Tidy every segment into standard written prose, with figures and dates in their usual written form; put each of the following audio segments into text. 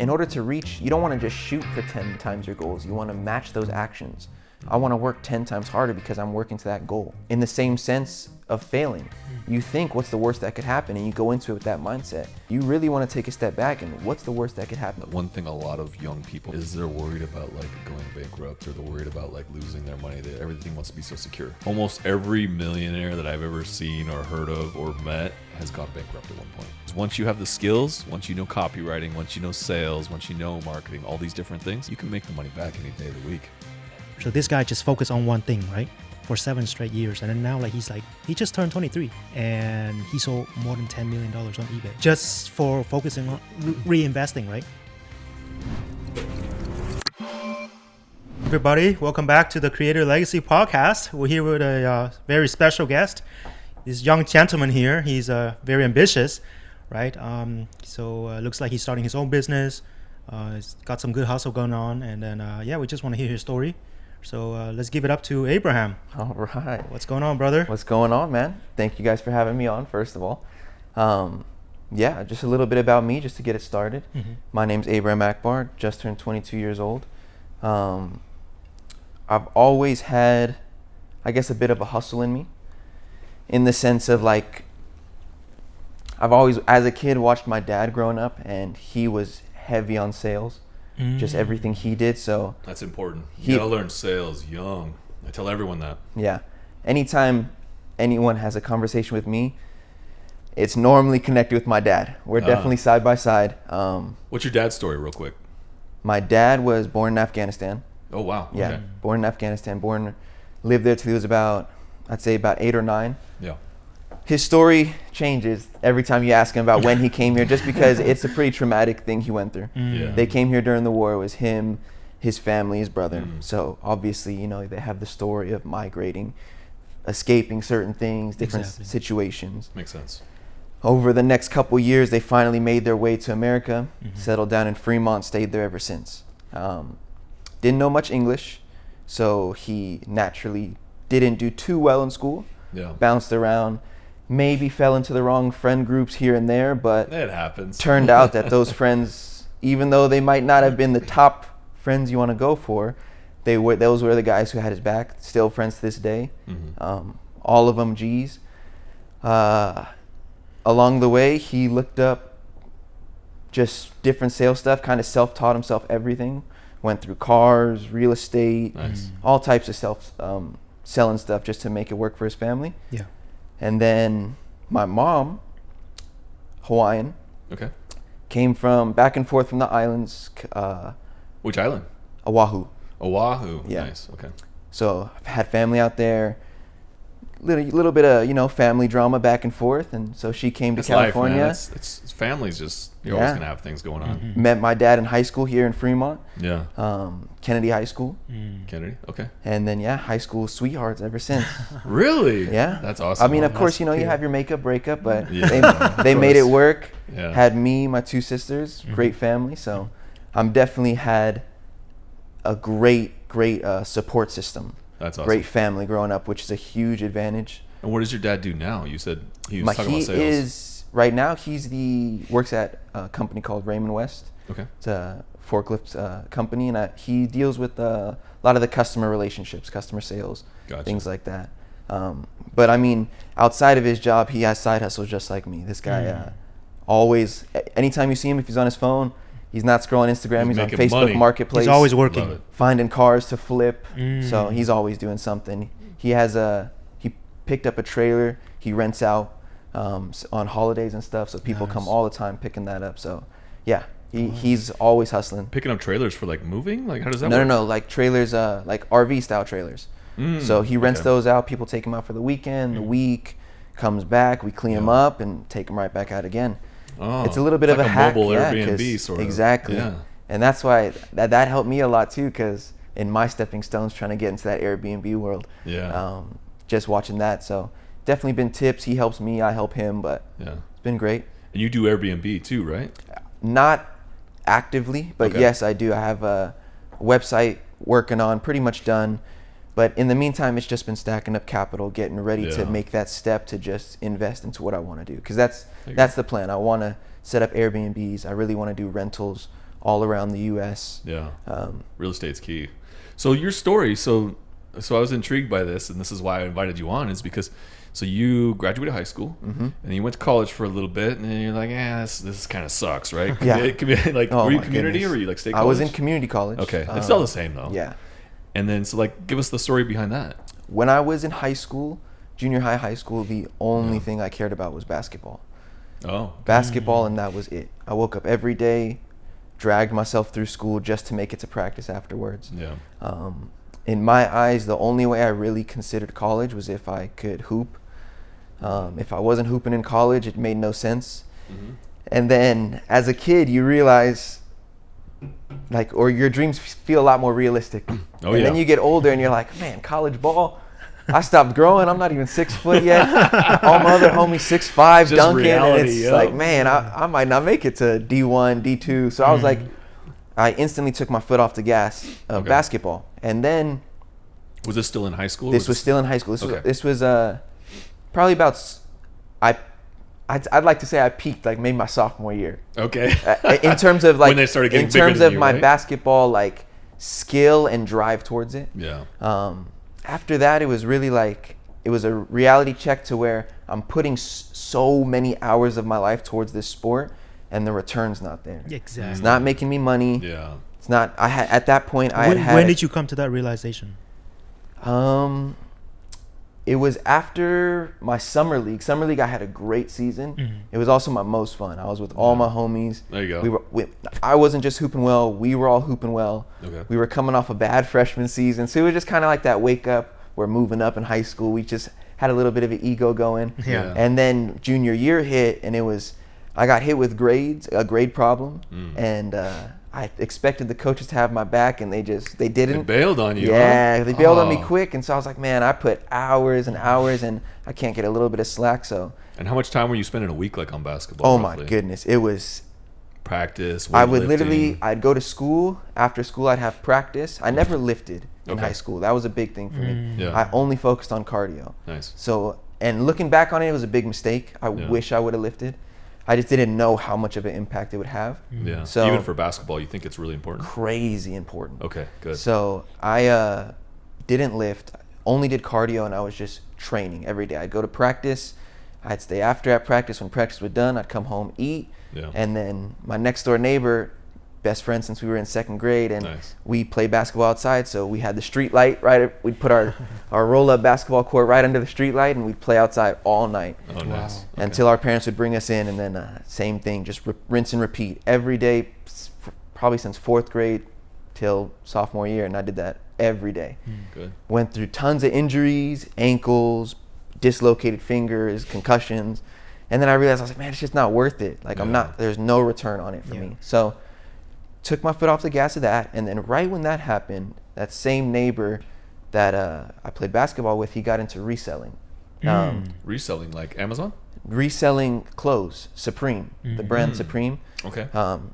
in order to reach, you don't want to just shoot for 10 times your goals. You want to match those actions. I want to work 10 times harder because I'm working to that goal. In the same sense of failing, you think what's the worst that could happen and you go into it with that mindset. You really want to take a step back and what's the worst that could happen? One thing a lot of young people is they're worried about like going bankrupt, or they're worried about like losing their money. Everything wants to be so secure. Almost every millionaire that I've ever seen or heard of or met has gone bankrupt at one point. Once you have the skills, once you know copywriting, once you know sales, once you know marketing, all these different things, you can make the money back any day of the week. So this guy just focused on one thing, right? For 7 straight years. And then now he just turned 23 and he sold more than $10 million on eBay just for focusing on reinvesting, right? Everybody, welcome back to the Creator Legacy Podcast. We're here with a very special guest. This young gentleman here, he's very ambitious, right? Looks like he's starting his own business. He's got some good hustle going on. And then, we just want to hear his story. So let's give it up to Abraham. All right. What's going on, brother? What's going on, man? Thank you guys for having me on, first of all. Just a little bit about me, just to get it started. Mm-hmm. My name's Abraham Akbar, just turned 22 years old. I've always had, I guess, a bit of a hustle in me, in the sense of like, I've always, as a kid, watched my dad growing up, and he was heavy on sales. Just everything he did. So that's important. You gotta learn sales young. I tell everyone that. Yeah. Anytime anyone has a conversation with me, it's normally connected with my dad. We're definitely side by side. What's your dad's story, real quick? My dad was born in Afghanistan. Oh, wow. Yeah. Okay. Born in Afghanistan. Lived there till he was about 8 or 9. Yeah. His story changes every time you ask him about when he came here, just because it's a pretty traumatic thing he went through. Yeah. They came here during the war. It was him, his family, his brother. So obviously, they have the story of migrating, escaping certain things, different situations. Makes sense. Over the next couple years, they finally made their way to America, settled down in Fremont, stayed there ever since. Didn't know much English, so he naturally didn't do too well in school. Yeah. Bounced around. Maybe fell into the wrong friend groups here and there, but it happens. Turned out that those friends, even though they might not have been the top friends you want to go for, those were the guys who had his back. Still friends to this day. All of them G's. Along the way, he looked up just different sales stuff, kind of self-taught himself everything. Went through cars, real estate, all types of selling stuff just to make it work for his family. Yeah. And then my mom, Hawaiian, came from back and forth from the islands. Which island? Oahu. Oahu. Yeah. Nice. Okay. So I've had family out there. Little bit of family drama back and forth, and so she came to California. Life, man. It's families. Just you're always gonna have things going on. Met my dad in high school here in Fremont. Yeah. Kennedy High School. Kennedy. Okay. And then high school sweethearts ever since. Really? Yeah. That's awesome. I mean, of course, you have your makeup breakup, but Yeah. they made it work. Yeah. Had me, my 2 sisters, great family. So I'm definitely had a great support system. That's awesome. Great family growing up, which is a huge advantage. And what does your dad do now? You said he was talking about sales. He is right now. Works at a company called Raymond West. Okay. It's a forklift company, and he deals with a lot of the customer relationships, customer sales, things like that. But I mean, outside of his job, he has side hustles just like me. This guy always, anytime you see him, if he's on his phone, he's not scrolling Instagram. He's on Facebook Marketplace. He's always working. Finding cars to flip. So he's always doing something. He picked up a trailer. He rents out on holidays and stuff. So people come all the time picking that up. So yeah, he's always hustling. Picking up trailers for like moving? Like how does that work? No, like trailers, like RV style trailers. So he rents those out. People take them out for the weekend, the week, comes back. We clean them up and take them right back out again. Oh, it's a little bit of like a hack, mobile Airbnb sort of. Exactly. Yeah. And that's why that helped me a lot too, because in my stepping stones trying to get into that Airbnb world, just watching that. So definitely been tips. He helps me, I help him, but it's been great. And you do Airbnb too, right? Not actively, but yes, I do. I have a website working on, pretty much done. But in the meantime, it's just been stacking up capital, getting ready to make that step to just invest into what I want to do. Because that's the plan. I want to set up Airbnbs. I really want to do rentals all around the U.S. Yeah. Real estate's key. So your story, so I was intrigued by this, and this is why I invited you on, is because so you graduated high school, and you went to college for a little bit, and then you're like, this kind of sucks, right? Yeah. Like, Oh, were you my community goodness. or were you like state college? I was in community college. Okay, it's still the same though. Yeah. And then so like, give us the story behind that. When I was in high school, junior high school, the only thing I cared about was basketball. Oh. Basketball, and that was it. I woke up every day, dragged myself through school just to make it to practice afterwards. Yeah. In my eyes, the only way I really considered college was if I could hoop. If I wasn't hooping in college, it made no sense. And then as a kid, you realize, like, or your dreams feel a lot more realistic. Oh, and then you get older and you're like, man, college ball, I stopped growing. I'm not even 6 foot yet. All my other homies 6'5", Just dunking, reality, and it's yep. like, man, I might not make it to D1, D2. So I was like, I instantly took my foot off the gas of basketball. And then Was this still in high school? this was still in high school. Okay. This was probably about I'd like to say I peaked like maybe my sophomore year. Okay. In terms of like When they started getting in bigger terms than of you, my right? basketball like skill and drive towards it. Yeah. After that, it was really like it was a reality check to where I'm putting so many hours of my life towards this sport, and the return's not there. Exactly. It's not making me money. Yeah. It's not. I had at that point. I had. When did you come to that realization? It was after my summer league. Summer league, I had a great season. It was also my most fun. I was with all my homies. There you go. I wasn't just hooping well. We were all hooping well. Okay. We were coming off a bad freshman season, so it was just kind of like that wake up. We're moving up in high school. We just had a little bit of an ego going. Yeah. And then junior year hit, and I got hit with a grade problem, and I expected the coaches to have my back, and they didn't. They bailed on you. Yeah, huh? they bailed on me Oh. quick, and so I was like, man, I put hours and hours, and I can't get a little bit of slack. So, And how much time were you spending a week like on basketball? oh roughly? my goodness, it was. Practice. I would weightlifting. I'd go to school. After school, I'd have practice. I never lifted in Okay. high school. That was a big thing for me. Yeah. I only focused on cardio. Nice. So, and looking back on it, it was a big mistake. I Yeah. wish I would have lifted. I just didn't know how much of an impact it would have. Yeah. So- even for basketball, you think it's really important? Crazy important. Okay. Good. So I didn't lift, only did cardio, and I was just training every day. I'd go to practice, I'd stay after at practice. When practice was done, I'd come home, eat, Yeah. and then my next door neighbor, best friend since we were in second grade, and Nice. we played basketball outside, so we had the street light, right? We'd put our roll-up basketball court right under the street light, and we'd play outside all night. Oh, nice. Okay. Until our parents would bring us in, and then same thing, just rinse and repeat every day, probably since fourth grade till sophomore year, and I did that every day. Good. Went through tons of injuries, ankles, dislocated fingers, concussions, and then I realized I was like, man, it's just not worth it. Like there's no return on it for me. So took my foot off the gas of that, and then right when that happened, that same neighbor that I played basketball with, he got into reselling. Reselling like Amazon? Reselling clothes, Supreme, the brand Supreme. Okay.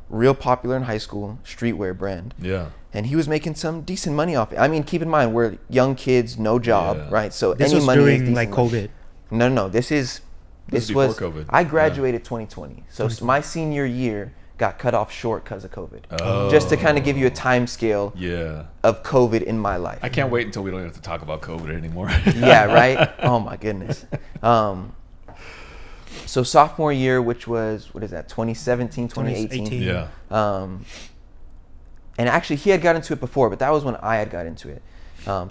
Real popular in high school, streetwear brand. Yeah. And he was making some decent money off it. I mean, keep in mind, we're young kids, no job, Yeah. right? So This any was money is during decent like money. COVID. No, this This is was before COVID. I graduated 2020. So my senior year got cut off short because of COVID. Oh. Just to kind of give you a time scale Yeah. of COVID in my life. I can't wait until we don't have to talk about COVID anymore. Yeah, right? Oh my goodness. So sophomore year, which was, what is that, 2017, 2018. 2018. Yeah. And actually, he had got into it before, but that was when I had got into it.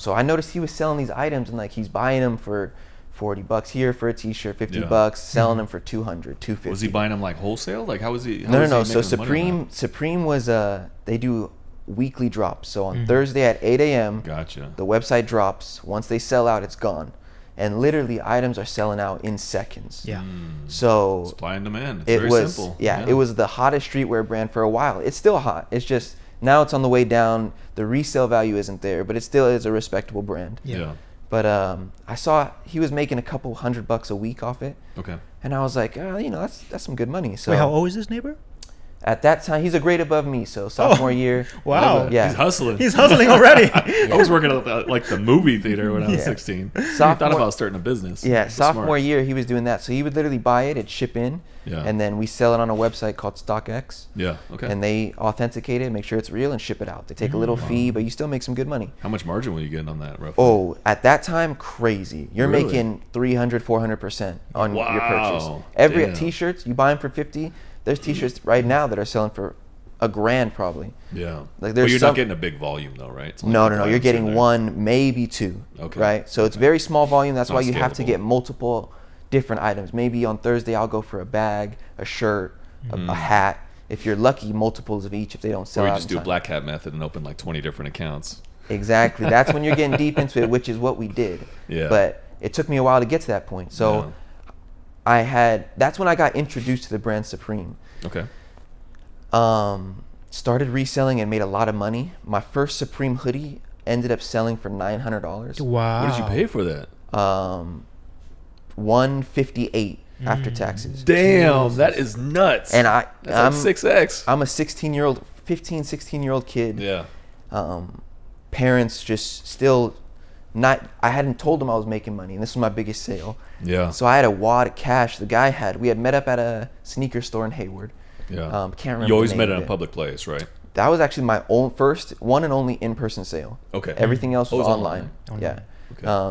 So I noticed he was selling these items, and like he's buying them for $40 here for a t-shirt, $50, selling them for $200, $250. Was he buying them like wholesale? Like how was he? How No. was he So making money on Supreme was they do weekly drops. So on Thursday at 8 a.m., that? Gotcha. the website drops. Once they sell out, it's gone, and literally items are selling out in seconds. Yeah. So Supply and demand. It's it very was simple. it was the hottest streetwear brand for a while. It's still hot. It's just now it's on the way down. The resale value isn't there, but it still is a respectable brand. Yeah. But I saw he was making a couple $100 a week off it, Okay. and I was like, that's some good money. So Wait, how old is this neighbor? At that time, he's a grade above me, so sophomore year. Wow. Yeah. He's hustling. He's hustling already. I was working at like the movie theater when I was Yeah. 16. I Sophomore- thought about starting a business. Yeah, That's sophomore smart. year, he was doing that. So he would literally buy it, it'd ship in, Yeah. and then we sell it on a website called StockX. Yeah. Okay. And they authenticate it, make sure it's real, and ship it out. They take a little fee, but you still make some good money. How much margin were you getting on that, roughly? Oh, at that time, crazy. You're Really? making 300, 400% on your purchase. Wow. Every Damn. t-shirts, you buy them for 50. There's t-shirts right now that are selling for $1,000 probably. Yeah. Like, But there's you're some- not getting a big volume though, right? It's only No, a no, couple no. You're items in getting there. one, maybe two. Okay. Right? So it's very small volume. That's Not why you have to scalable. get multiple different items. Maybe on Thursday I'll go for a bag, a shirt, a hat. If you're lucky, multiples of each if they don't sell Or you out just in do a time. black hat method and open like 20 different accounts. Exactly. That's when you're getting deep into it, which is what we did. Yeah. But it took me a while to get to that point. So that's when I got introduced to the brand Supreme. Okay. Started reselling and made a lot of money. My first Supreme hoodie ended up selling for $900. Wow. What did you pay for that? $158 after taxes. Damn, that is nuts. And That's I'm like 6x. I'm a 16-year-old kid. Yeah. Parents just still not. I hadn't told them I was making money, and this was my biggest sale. Yeah. So I had a wad of cash. We had met up at a sneaker store in Hayward. Yeah. Can't remember. You always the met name in of a public place, right? That was actually my own first one and only in-person sale. Okay. Everything else Oh, was it was online. online. Yeah.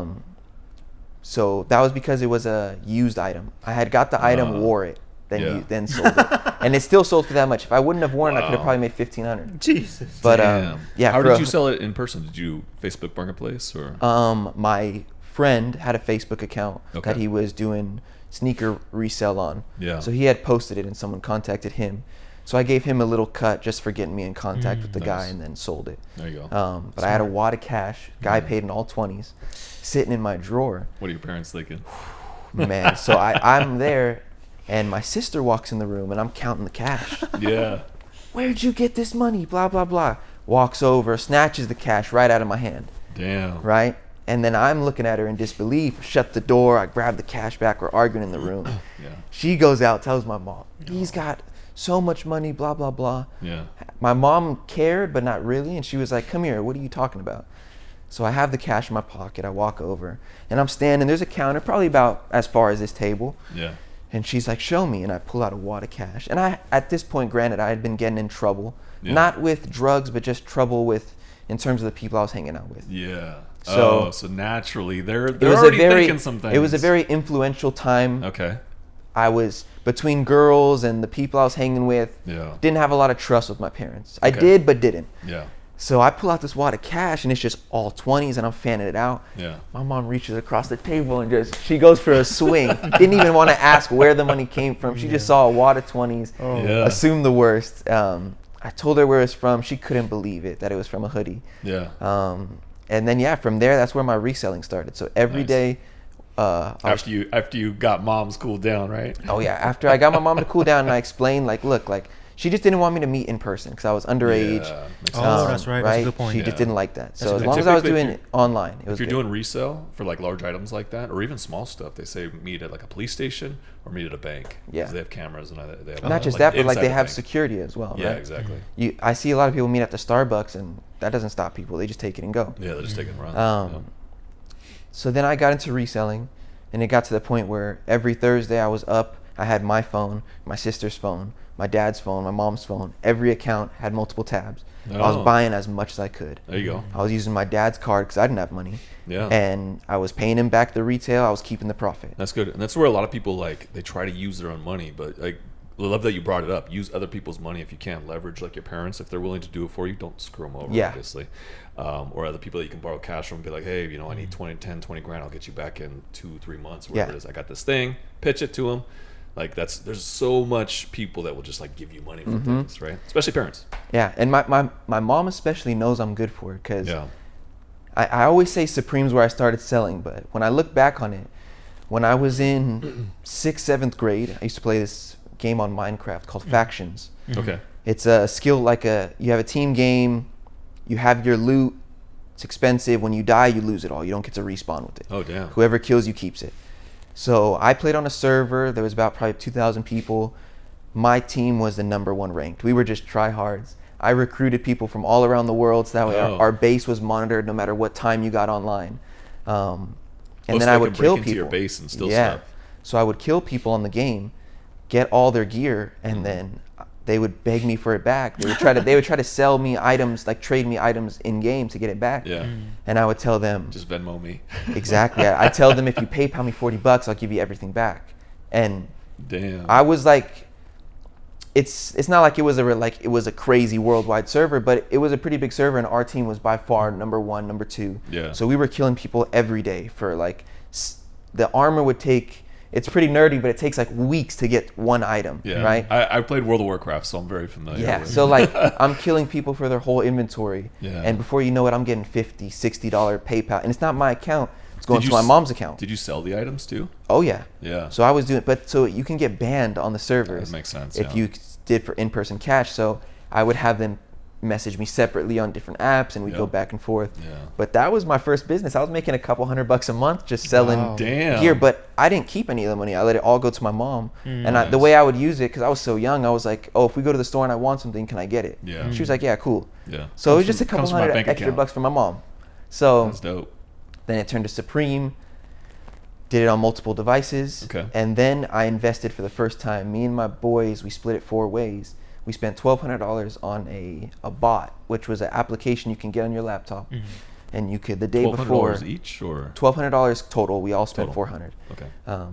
Okay. So that was because it was a used item. I had got the item, wore it, then sold it, and it still sold for that much. If I wouldn't have worn it, I could have Wow. probably made $1,500. Jesus. But Damn. yeah. How for did you sell it in person? Did you Facebook Marketplace or? My friend had a Facebook account Okay. that he was doing sneaker resell on. Yeah. So he had posted it, and someone contacted him. So I gave him a little cut just for getting me in contact with the guy, Nice. and then sold it. There you go. But I had a wad of cash. Guy paid in all 20s, sitting in my drawer. What are your parents thinking? Man, so I'm there, and my sister walks in the room, and I'm counting the cash. Yeah. Where'd you get this money? Blah, blah, blah. Walks over, snatches the cash right out of my hand, Damn. right? And then I'm looking at her in disbelief, shut the door, I grab the cash back, we're arguing in the room. Yeah. She goes out, tells my mom, he's got so much money, blah, blah, blah. Yeah. My mom cared, but not really, and she was like, come here, what are you talking about? So I have the cash in my pocket, I walk over, and I'm standing, there's a counter probably about as far as this table. Yeah. And she's like, show me. And I pull out a wad of cash. And I, at this point, granted, I had been getting in trouble. Yeah. Not with drugs, but just trouble with, in terms of the people I was hanging out with. Yeah. So- so naturally they're It was already thinking some things. It was a very influential time. Okay. I was between girls and the people I was hanging with. Yeah. Didn't have a lot of trust with my parents. I Okay. did, but didn't. Yeah. So I pull out this wad of cash, and it's just all 20s, and I'm fanning it out. Yeah. My mom reaches across the table and she goes for a swing. Didn't even want to ask where the money came from. She just saw a wad of 20s, Yeah. assumed the worst. I told her where it's from. She couldn't believe it, that it was from a hoodie. Yeah. And then, yeah, from there, that's where my reselling started. So every Nice. day, I was, After you got mom's cooled down, right? oh yeah, after I got my mom to cool down and I explained, like, look, like, she just didn't want me to meet in person because I was underage. Yeah, makes Oh, sense. that's right. That's a good point. She Yeah. just didn't like that. So a as good long point. as I was Typically, doing if it online, it was If you're good. doing resale for like large items like that, or even small stuff, they say meet at like a police station or meet at a bank. Yeah. 'Cause they have cameras and they have Not just like, that, but like inside they the have bank. security as well, Yeah, right? exactly. I see a lot of people meet at the Starbucks, and that doesn't stop people. They just take it and go. Yeah, they're just taking runs. So then I got into reselling, and it got to the point where every Thursday I was up. I had my phone, my sister's phone, my dad's phone, my mom's phone. Every account had multiple tabs. I was Oh. buying as much as I could. There you go. I was using my dad's card because I didn't have money. Yeah. And I was paying him back the retail. I was keeping the profit. That's good, and that's where a lot of people like they try to use their own money. But like, I love that you brought it up. Use other people's money if you can. Leverage like your parents if they're willing to do it for you. Don't screw them over, Yeah. obviously. Or other people that you can borrow cash from. Be like, hey, I need 20 grand. I'll get you back in 2-3 months. Whatever Yeah. it is. I got this thing. Pitch it to them. Like there's so much people that will just like give you money for Mm-hmm. things, right? Especially parents. Yeah, and my mom especially knows I'm good for it because Yeah. I always say Supreme's where I started selling, but when I look back on it, when I was in 6th, 7th grade, I used to play this game on Minecraft called Factions. Okay. It's a skill you have a team game, you have your loot, it's expensive. When you die, you lose it all. You don't get to respawn with it. Oh damn. Whoever kills you keeps it. So I played on a server. There was about probably 2,000 people. my team was the number one ranked. We were just tryhards. I recruited people from all around the world, so that way our base was monitored no matter what time you got online. And then so I they would could kill break into people. your base and steal stuff. So I would kill people on the game, get all their gear, and then they would beg me for it back. They would try to sell me items, like trade me items in game to get it back. Yeah. And I would tell them, Just Venmo me. exactly. I tell them, if you PayPal me $40, I'll give you everything back. And Damn. I was like, it's not like it was a crazy worldwide server, but it was a pretty big server, and our team was by far number one, number two. Yeah. So we were killing people every day for like the armor would take. It's pretty nerdy, but it takes like weeks to get one item. Yeah. Right. I played World of Warcraft, so I'm very familiar. Yeah. with So like I'm killing people for their whole inventory. Yeah. And before you know it, I'm getting $50, $60 PayPal, and it's not my account. It's going Did to you my s- mom's account. Did you sell the items too? Oh yeah. Yeah. So I was doing, but so you can get banned on the servers. That makes sense, If yeah. you did for in-person cash. So I would have them message me separately on different apps, and we'd go Yep. back and forth. Yeah. But that was my first business. I was making a couple $100 a month just selling Wow. Damn. gear, but I didn't keep any of the money. I let it all go to my mom. And the Nice. way I would use it, because I was so young, I was like, oh, if we go to the store and I want something, can I get it? Yeah. She was like, yeah, cool. Yeah. So it was Comes just a from- couple comes from my hundred bank extra account. bucks from my mom. So That's dope. then it turned to Supreme. Did it on multiple devices. Okay. And then I invested for the first time. Me and my boys, we split it 4 ways. We spent $1,200 on a bot, which was an application you can get on your laptop. And you could, the day before, $1,200 each or? $1,200 total. We all spent Total. $400. Okay.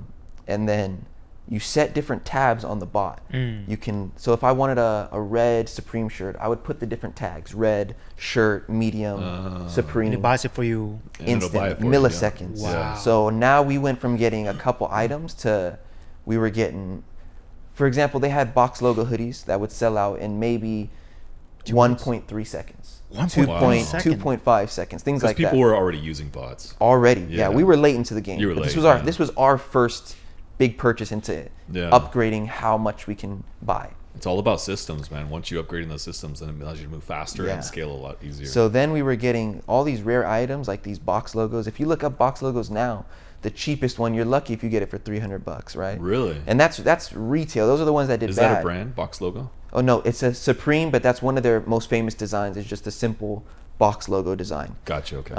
And then you set different tabs on the bot. Mm. You can, so if I wanted a red Supreme shirt, I would put the different tags: red, shirt, medium, Supreme. And it buys it for you. And it'll buy it Instant, for you, yeah. milliseconds. Wow. So now we went from getting a couple items to we were getting, for example, they had box logo hoodies that would sell out in maybe 1.3 seconds. 1.3 seconds. 2.5 seconds, things Because like people that. were already using bots. Already, Yeah. yeah, we were late into the game. You were But late, this yeah. was our first big purchase into Yeah. upgrading how much we can buy. It's all about systems, man. Once you upgrade in those systems, then it allows you to move faster Yeah. and scale a lot easier. So then we were getting all these rare items like these box logos. If you look up box logos now, the cheapest one, you're lucky if you get it for $300, right? Really? And that's retail. Those are the ones that did Is bad. that a brand? Box logo? Oh no, it's a Supreme, but that's one of their most famous designs. It's just a simple box logo design. Gotcha. Okay.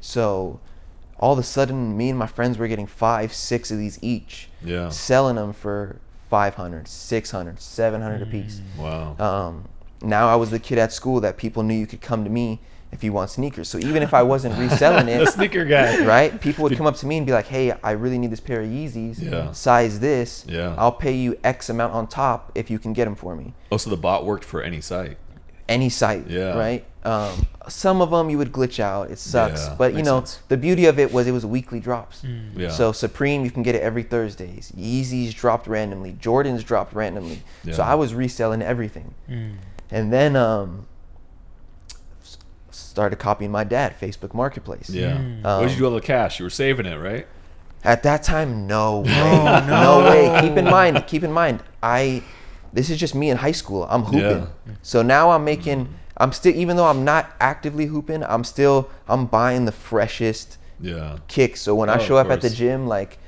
So all of a sudden, me and my friends were getting 5, 6 of these each, Yeah. selling them for 500, 600, 700 a piece. Wow. Now I was the kid at school that people knew you could come to me if you want sneakers. So even if I wasn't reselling the it, sneaker guy. right? People would come up to me and be like, "Hey, I really need this pair of Yeezys, Yeah. size this. Yeah. I'll pay you X amount on top if you can get them for me." Oh, so the bot worked for any site. Any site, Yeah. right? Some of them you would glitch out. It sucks, Yeah, but you makes know sense. the beauty of it was weekly drops. Yeah. So Supreme, you can get it every Thursdays. Yeezys dropped randomly. Jordans dropped randomly. So Yeah. I was reselling everything. And then started copying my dad, Facebook Marketplace. Yeah. What did you do with all the cash? You were saving it, right? At that time, no way. No way. Keep in mind, this is just me in high school. I'm hooping. Yeah. So now I'm still, even though I'm not actively hooping, I'm buying the freshest Yeah. kicks. So when I Oh, show of up at the course. gym, like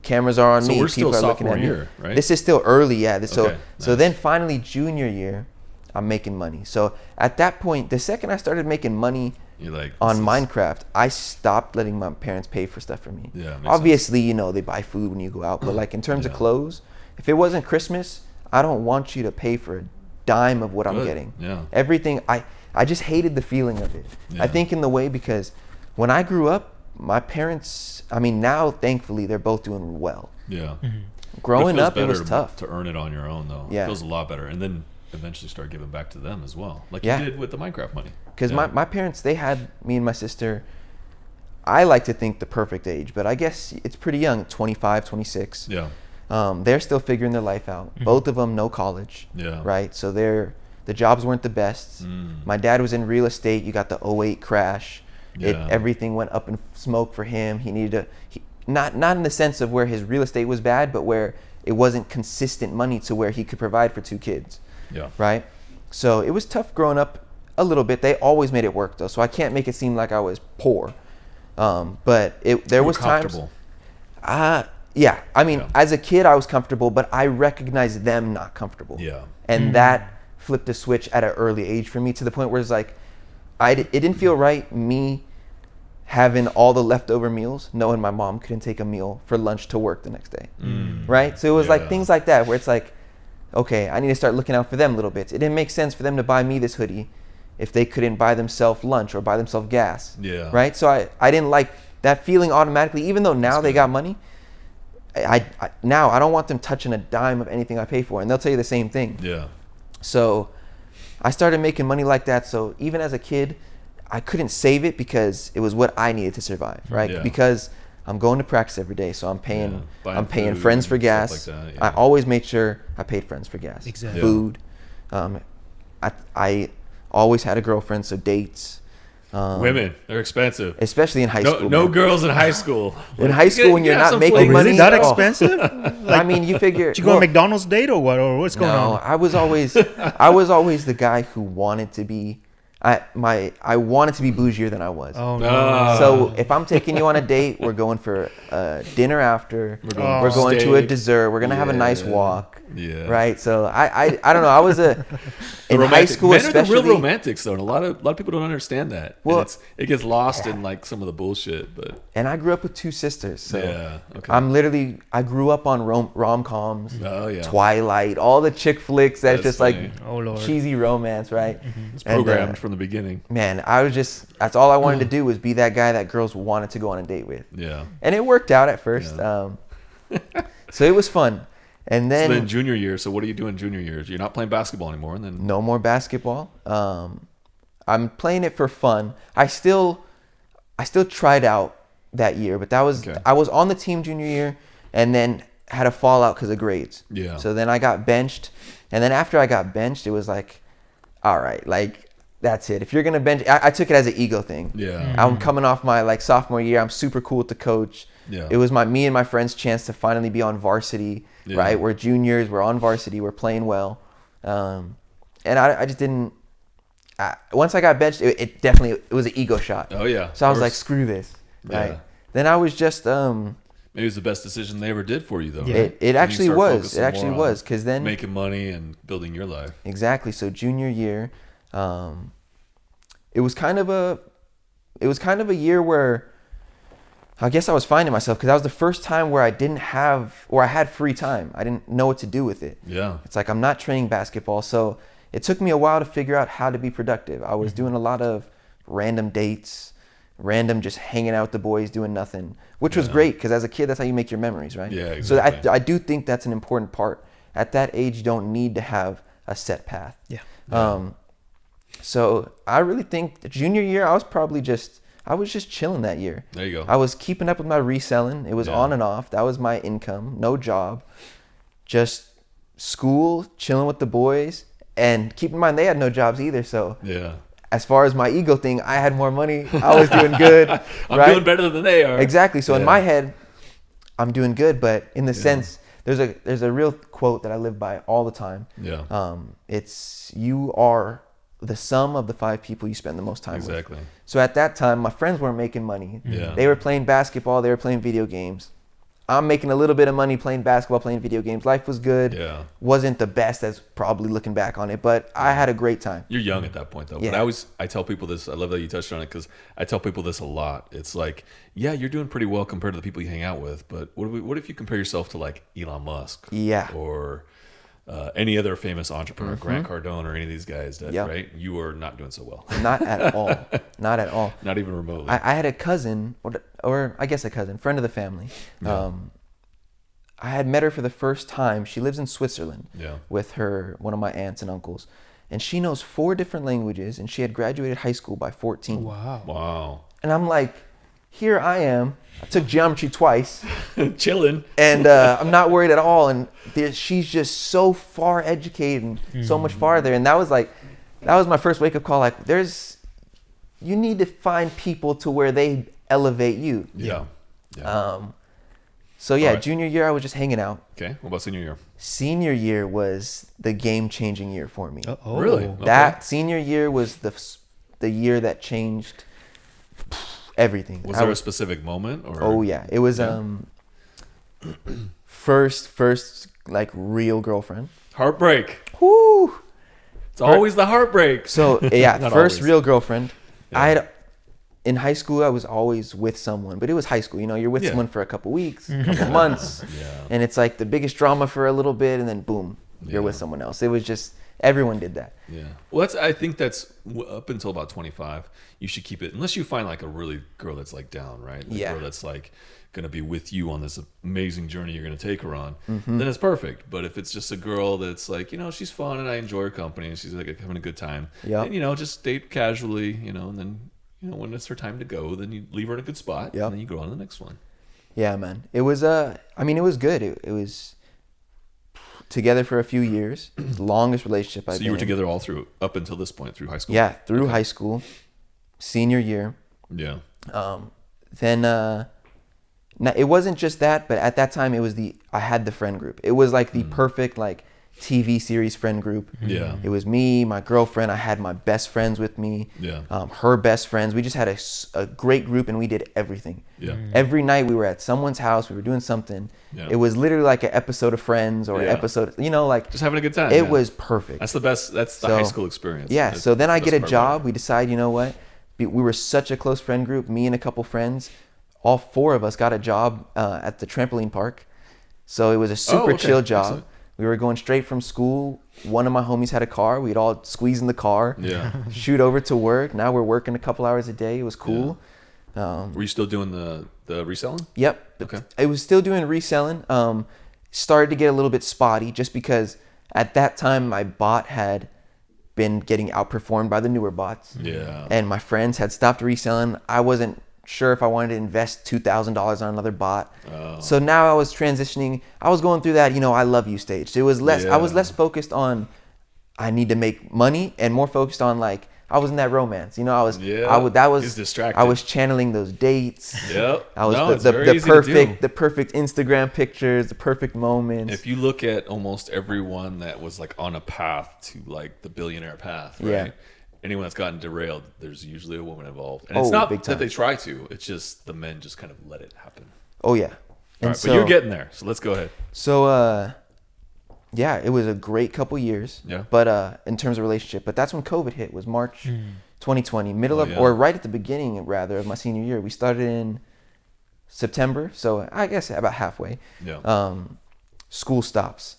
cameras are on So me. we're still people are looking sophomore at me. year, right? This is still early, yeah. So Okay, so nice. then finally junior year, I'm making money. So at that point, the second I started making money You're like on this is- Minecraft, I stopped letting my parents pay for stuff for me. Yeah, makes Obviously, you know, they buy food when you go out, but like in terms of Yeah. clothes, if it wasn't Christmas, I don't want you to pay for a dime of what I'm Good, getting. yeah. Everything, I just hated the feeling of it. Yeah. I think in the way because when I grew up, my parents, I mean, now thankfully they're both doing well. Yeah. Growing feels up, it better was tough. to earn it on your own, though. Yeah. It feels a lot better, and then eventually start giving back to them as well, like Yeah. you did with the Minecraft money. Because Yeah. my parents, they had me and my sister, I like to think the perfect age, but I guess it's pretty young, 25, 26. Yeah. They're still figuring their life out. Both of them no college, Yeah. right? So the jobs weren't the best. My dad was in real estate. You got the '08 crash. Yeah. Everything went up in smoke for him. He needed not in the sense of where his real estate was bad, but where it wasn't consistent money to where he could provide for 2 kids. Yeah. Right? So it was tough growing up a little bit. They always made it work though, so I can't make it seem like I was poor. But there You were was times. comfortable. Yeah, I mean, Yeah. as a kid, I was comfortable, but I recognized them not comfortable. Yeah. And that flipped a switch at an early age for me to the point where it's like, it didn't feel right me having all the leftover meals, knowing my mom couldn't take a meal for lunch to work the next day. Right? So it was like Yeah. things like that where it's like, okay, I need to start looking out for them a little bit. It didn't make sense for them to buy me this hoodie if they couldn't buy themselves lunch or buy themselves gas. Yeah. Right? So I didn't like that feeling automatically, even though now they got money. Now I don't want them touching a dime of anything I pay for, and they'll tell you the same thing. Yeah. So I started making money like that. So even as a kid, I couldn't save it because it was what I needed to survive, right? Yeah. Because I'm going to practice every day, so I'm Yeah. paying Buying I'm paying food friends for and stuff gas. like that, yeah. I always made sure I paid friends for gas, Exactly. food. I always had a girlfriend, so dates. Women, they're expensive. Especially in high No, school. no man. girls in high school. In high school, when You you're have not some making flavor. money, Is it that oh. expensive? I mean, you figure. Did you go on McDonald's date or what? Or what's going No, on? I was always the guy who wanted to be. I wanted to be bougier than I was. Oh no. Ah. So if I'm taking you on a date, we're going for dinner after. We're going to a steak. dessert. We're gonna have a nice Yeah. walk. Yeah. Right. So I don't know. I was in high Romantic. school, Men are the especially. real romantics, though. And a lot of people don't understand that. Well- And it gets lost in like some of the bullshit. But And I grew up with two sisters. So yeah, okay. I grew up on rom coms. Oh yeah. Twilight, all the chick flicks that's That's just funny. like Oh Lord. cheesy romance, right? It's And, programmed from the beginning. man, that's all I wanted to do was be that guy that girls wanted to go on a date with. Yeah. And it worked out at first. Yeah. So it was fun. And So then then junior year. So what are you doing junior years? You're not playing basketball anymore, and then no more basketball. I'm playing it for fun. I still tried out that year, but that was Okay. I was on the team junior year and then had a fallout because of grades. Yeah. So then I got benched. And then after I got benched, it was like, all right, like that's it. If you're gonna bench, I took it as an ego thing. yeah, I'm coming off my like sophomore year. I'm super cool with the coach. Yeah. It was me and my friends' chance to finally be on varsity. Yeah. Right, we're juniors. We're on varsity. We're playing well. And I just didn't. Once I got benched, it definitely was an ego shot. Oh yeah. So I was Of like, course. screw this. Right. Yeah. Then I was just Maybe it was the best decision they ever did for you, though. Yeah. Right? It When actually you start was. focusing It actually more on was because then making money and building your life. exactly. So junior year, it was kind of a year where I guess I was finding myself because that was the first time where I had free time. I didn't know what to do with it. Yeah. It's like I'm not training basketball, so it took me a while to figure out how to be productive. I was doing a lot of random dates, random just hanging out with the boys, doing nothing, which was Yeah. great because as a kid, that's how you make your memories, right? Yeah, So exactly. I do think that's an important part. At that age, you don't need to have a set path. Yeah. So I really think the junior year, I was just chilling that year. There you go. I was keeping up with my reselling. It was Yeah. on and off. That was my income. No job. Just school, chilling with the boys. And keep in mind, they had no jobs either. So Yeah. as far as my ego thing, I had more money. I was doing good. I'm right? doing better than they are. Exactly. So in Yeah. my head, I'm doing good. But in the sense, there's a real quote that I live by all the time. Yeah. It's you are the sum of the 5 people you spend the most time with. Exactly. So at that time, my friends weren't making money. Yeah. They were playing basketball. They were playing video games. I'm making a little bit of money playing basketball, playing video games. Life was good. Yeah. Wasn't the best, as probably looking back on it, but I had a great time. You're young at that point, though. Yeah. But I tell people this. I love that you touched on it because I tell people this a lot. It's like, yeah, you're doing pretty well compared to the people you hang out with. But what if you compare yourself to like Elon Musk? Yeah. Or any other famous entrepreneur, Grant Cardone, or any of these guys, that, Yep. right? You are not doing so well. Not at all. Not at all. Not even remotely. I had a cousin, or I guess a cousin, friend of the family. I had met her for the first time. She lives in Switzerland Yeah. with one of my aunts and uncles. And she knows 4 different languages, and she had graduated high school by 14. Wow. Wow. And I'm like, here I am. I took geometry twice, Chilling. and I'm not worried at all. And she's just so far educated and so much farther. And that was my first wake up call. Like, you need to find people to where they elevate you. Yeah. Yeah. So yeah, All right. junior year I was just hanging out. Okay. What about senior year? Senior year was the game changing year for me. Oh. Really? Okay. That senior year was the year that changed everything. Was there a specific moment? Or? Oh yeah, it was. Yeah. First like real girlfriend. Heartbreak. Whoo. It's always the heartbreak. So yeah, Not first always. real girlfriend. Yeah. I had in high school. I was always with someone, but it was high school. You know, you're with Yeah. someone for a couple weeks, a couple months, Yeah. and it's like the biggest drama for a little bit, and then boom, you're with Yeah. someone else. It was just everyone did that. Yeah. Well, I think that's up until about 25. You should keep it unless you find like a really girl that's like down, right? The Yeah. girl that's like going to be with you on this amazing journey you're going to take her on. Mm-hmm. Then it's perfect. But if it's just a girl that's like, you know, she's fun and I enjoy her company and she's like having a good time, Yep. then, you know, just date casually, you know, and then, you know, when it's her time to go, then you leave her in a good spot Yep. and then you go on to the next one. Yeah, man. It was I mean, it was good. It was together for a few years. Longest relationship I've So been you were in. together all through, up until this point, through high school? Yeah, through high school, senior year. Yeah. Then now it wasn't just that, but at that time it was I had the friend group. It was like the perfect like TV series friend group. Yeah. It was me, my girlfriend. I had my best friends with me. Yeah. Her best friends. We just had a great group, and we did everything. Yeah. Every night we were at someone's house. We were doing something. Yeah. It was literally like an episode of Friends or an Yeah. episode. You know, like Just having a good time. it yeah. was perfect. That's the best. That's the So, high school experience. Yeah. That's So then the I get best a part job. about We decide, you know what? We were such a close friend group. Me and a couple friends, all four of us got a job at the trampoline park. So it was a super okay. chill job. Excellent. We were going straight from school. One of my homies had a car. We'd all squeeze in the car, it. Yeah. shoot over to work. Now we're working a couple hours a day. It was cool. Were you still doing the reselling? Yep. Okay. I was still doing reselling. Started to get a little bit spotty just because at that time my bot had been getting outperformed by the newer bots. Yeah. And my friends had stopped reselling. I wasn't sure if I wanted to invest $2,000 on another bot. Oh. So now I was transitioning. I was going through that, you know, I love you stage. It was less. I was Yeah. less focused on I need to make money and more focused on like I was in that romance. You know, I was. Yeah. That was. He's distracted. I was channeling those dates. Yep. I was No, it's the very easy to do. the perfect Instagram pictures, the perfect moments. If you look at almost everyone that was like on a path to like the billionaire path, right? Yeah. Anyone that's gotten derailed, there's usually a woman involved. And it's Oh, not big time. that they try to, it's just the men just kind of let it happen. Oh yeah. All And right, but you're getting there. So let's go ahead. So yeah, it was a great couple years. Yeah. But in terms of relationship, but that's when COVID hit. Was March 2020, middle Oh, of yeah. or right at the beginning rather of my senior year. We started in September, so I guess about halfway. Yeah. School stops.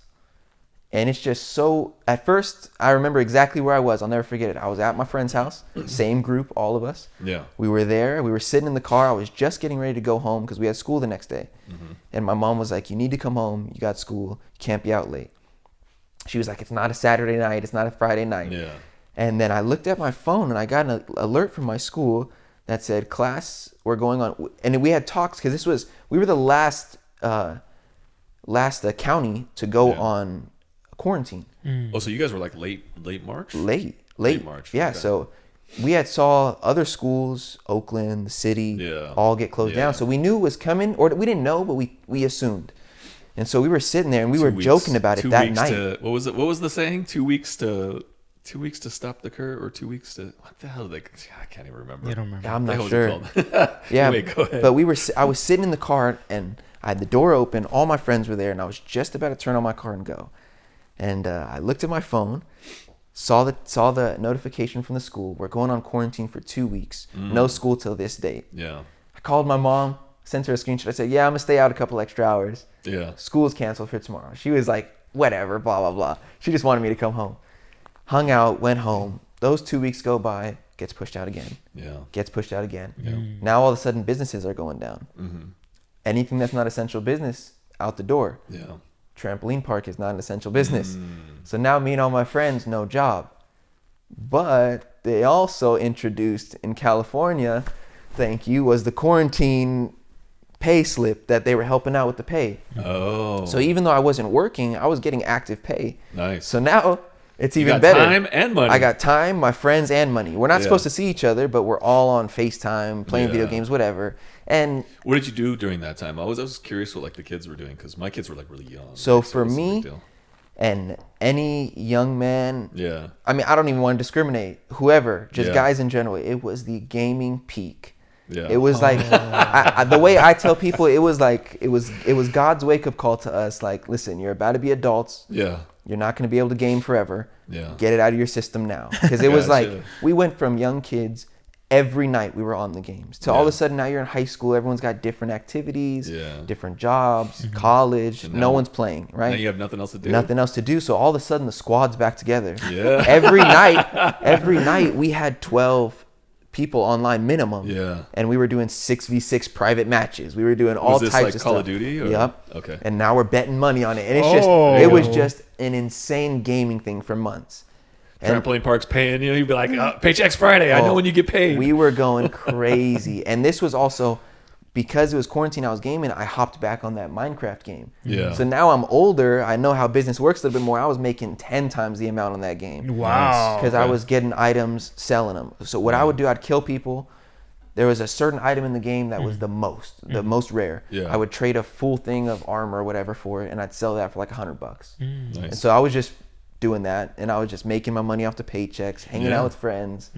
And it's just so, at first, I remember exactly where I was. I'll never forget it. I was at my friend's house, same group, all of us. Yeah. We were there. We were sitting in the car. I was just getting ready to go home because we had school the next day. And my mom was like, you need to come home. You got school. You can't be out late. She was like, it's not a Saturday night. It's not a Friday night. Yeah. And then I looked at my phone and I got an alert from my school that said, class, we're going on. And we had talks because we were the last county to go Yeah. on quarantine. Oh, so you guys were like late March? Late March, Yeah. okay. So we had saw other schools, Oakland, the city, Yeah. all get closed Yeah. down. So we knew it was coming, or we didn't know, but we assumed. And so we were sitting there and we 2 were weeks- joking about it 2 that weeks night. What was it? What was the saying? 2 weeks to stop the curve, or 2 weeks to what the hell? I can't even remember. You don't remember. I'm What not the hell sure. was it called? Yeah, Anyway, go ahead. but I was sitting in the car and I had the door open. All my friends were there, and I was just about to turn on my car and go. And I looked at my phone, saw the notification from the school. We're going on quarantine for 2 weeks. No school till this date. Yeah. I called my mom, sent her a screenshot. I said, "Yeah, I'm gonna stay out a couple extra hours. Yeah. School's canceled for tomorrow." She was like, "Whatever, blah blah blah." She just wanted me to come home. Hung out, went home. Those 2 weeks go by. Gets pushed out again. Yeah. Gets pushed out again. Yeah. Now all of a sudden businesses are going down. Anything that's not essential business out the door. Yeah. Trampoline park is not an essential business. So now me and all my friends, no job. But they also introduced in California, thank you, was the quarantine pay slip that they were helping out with the pay. Oh. So even though I wasn't working, I was getting active pay. Nice. So now it's You even got better. time and money. I got time, my friends, and money. We're not Yeah. supposed to see each other, but we're all on FaceTime, playing video Yeah. games, whatever. And What did you do during that time? I was curious what like the kids were doing because my kids were like really young. So like, for it's a big me, deal. and any young man, Yeah. I mean, I don't even want to discriminate, whoever, just Yeah. guys in general, it was the gaming peak. Yeah. It was like the way I tell people, it was like it was God's wake up call to us. Like, listen, you're about to be adults. Yeah. You're not going to be able to game forever. Yeah. Get it out of your system now. Because it was like Gotcha. we went from young kids. Every night we were on the games. To all of a sudden now you're in high school. Everyone's got different activities, different jobs, college. And No now- one's playing, right? Now you have nothing else to do. Nothing else to do. So all of a sudden the squad's back together. Yeah. Every night we had 12 people online minimum. Yeah. And we were doing 6v6 private matches. We were doing all Was this types like of Call stuff. of Duty? Or? Yep. Okay. And now we're betting money on it. And it's Oh. just, it was just an insane gaming thing for months. And Trampoline park's paying you. You'd be like, paycheck's Friday. I know when you get paid. we were going crazy. And this was also, because it was quarantine, I was gaming, I hopped back on that Minecraft game. Yeah. So now I'm older. I know how business works a little bit more. I was making 10 times the amount on that game. Wow. Because I Okay. was getting items, selling them. So what I would do, I'd kill people. There was a certain item in the game that was the most rare. Yeah. I would trade a full thing of armor or whatever for it, and I'd sell that for like $100. And Nice. so I was just doing that, and I was just making my money off the paychecks, hanging Yeah. out with friends.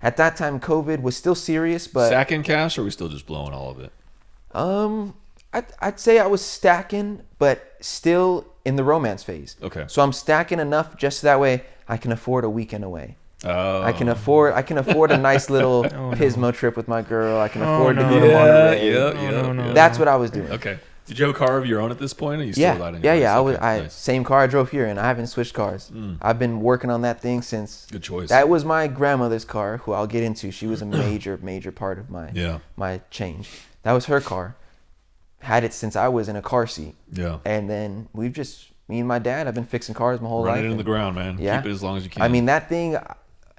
At that time, COVID was still serious, but Stacking cash, or are we still just blowing all of it? I'd say I was stacking, but still in the romance phase. Okay. So I'm stacking enough just so that way I can afford a weekend away. Oh. I can afford a nice little Pismo trip with my girl. I can afford to no. go to Yeah, Monterey. yeah. That's what I was doing. Okay. Did you have a car of your own at this point? Or are you still Yeah, riding? yeah. Okay, I nice. same car I drove here, and I haven't switched cars. I've been working on that thing since. Good choice. That was my grandmother's car, who I'll get into. She was a major part of my change. That was her car. Had it since I was in a car seat, Yeah. and then me and my dad, I've been fixing cars my whole Run life. it into and- the ground, man. Yeah. Keep it as long as you can. I mean, that thing,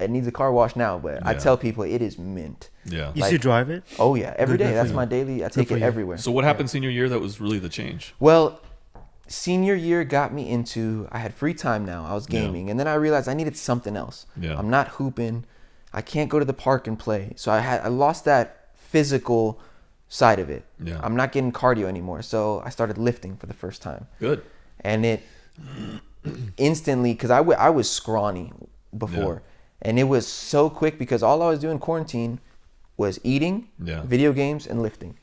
it needs a car wash now, but I Yeah. tell people it is mint. yeah. You like- still drive it? Oh yeah, every Good day. for That's you. my daily. I take for it you. everywhere. So what happened senior year that was really the change? Well, senior year got me into. I had free time now. I was Yeah. gaming, and then I realized I needed something else. Yeah. I'm not hooping. I can't go to the park and play. So I lost that physical side of it. Yeah. I'm not getting cardio anymore. So I started lifting for the first time, Good. and it instantly, because I was scrawny before, and it was so quick because all I was doing in quarantine was eating, Yeah. video games, and lifting.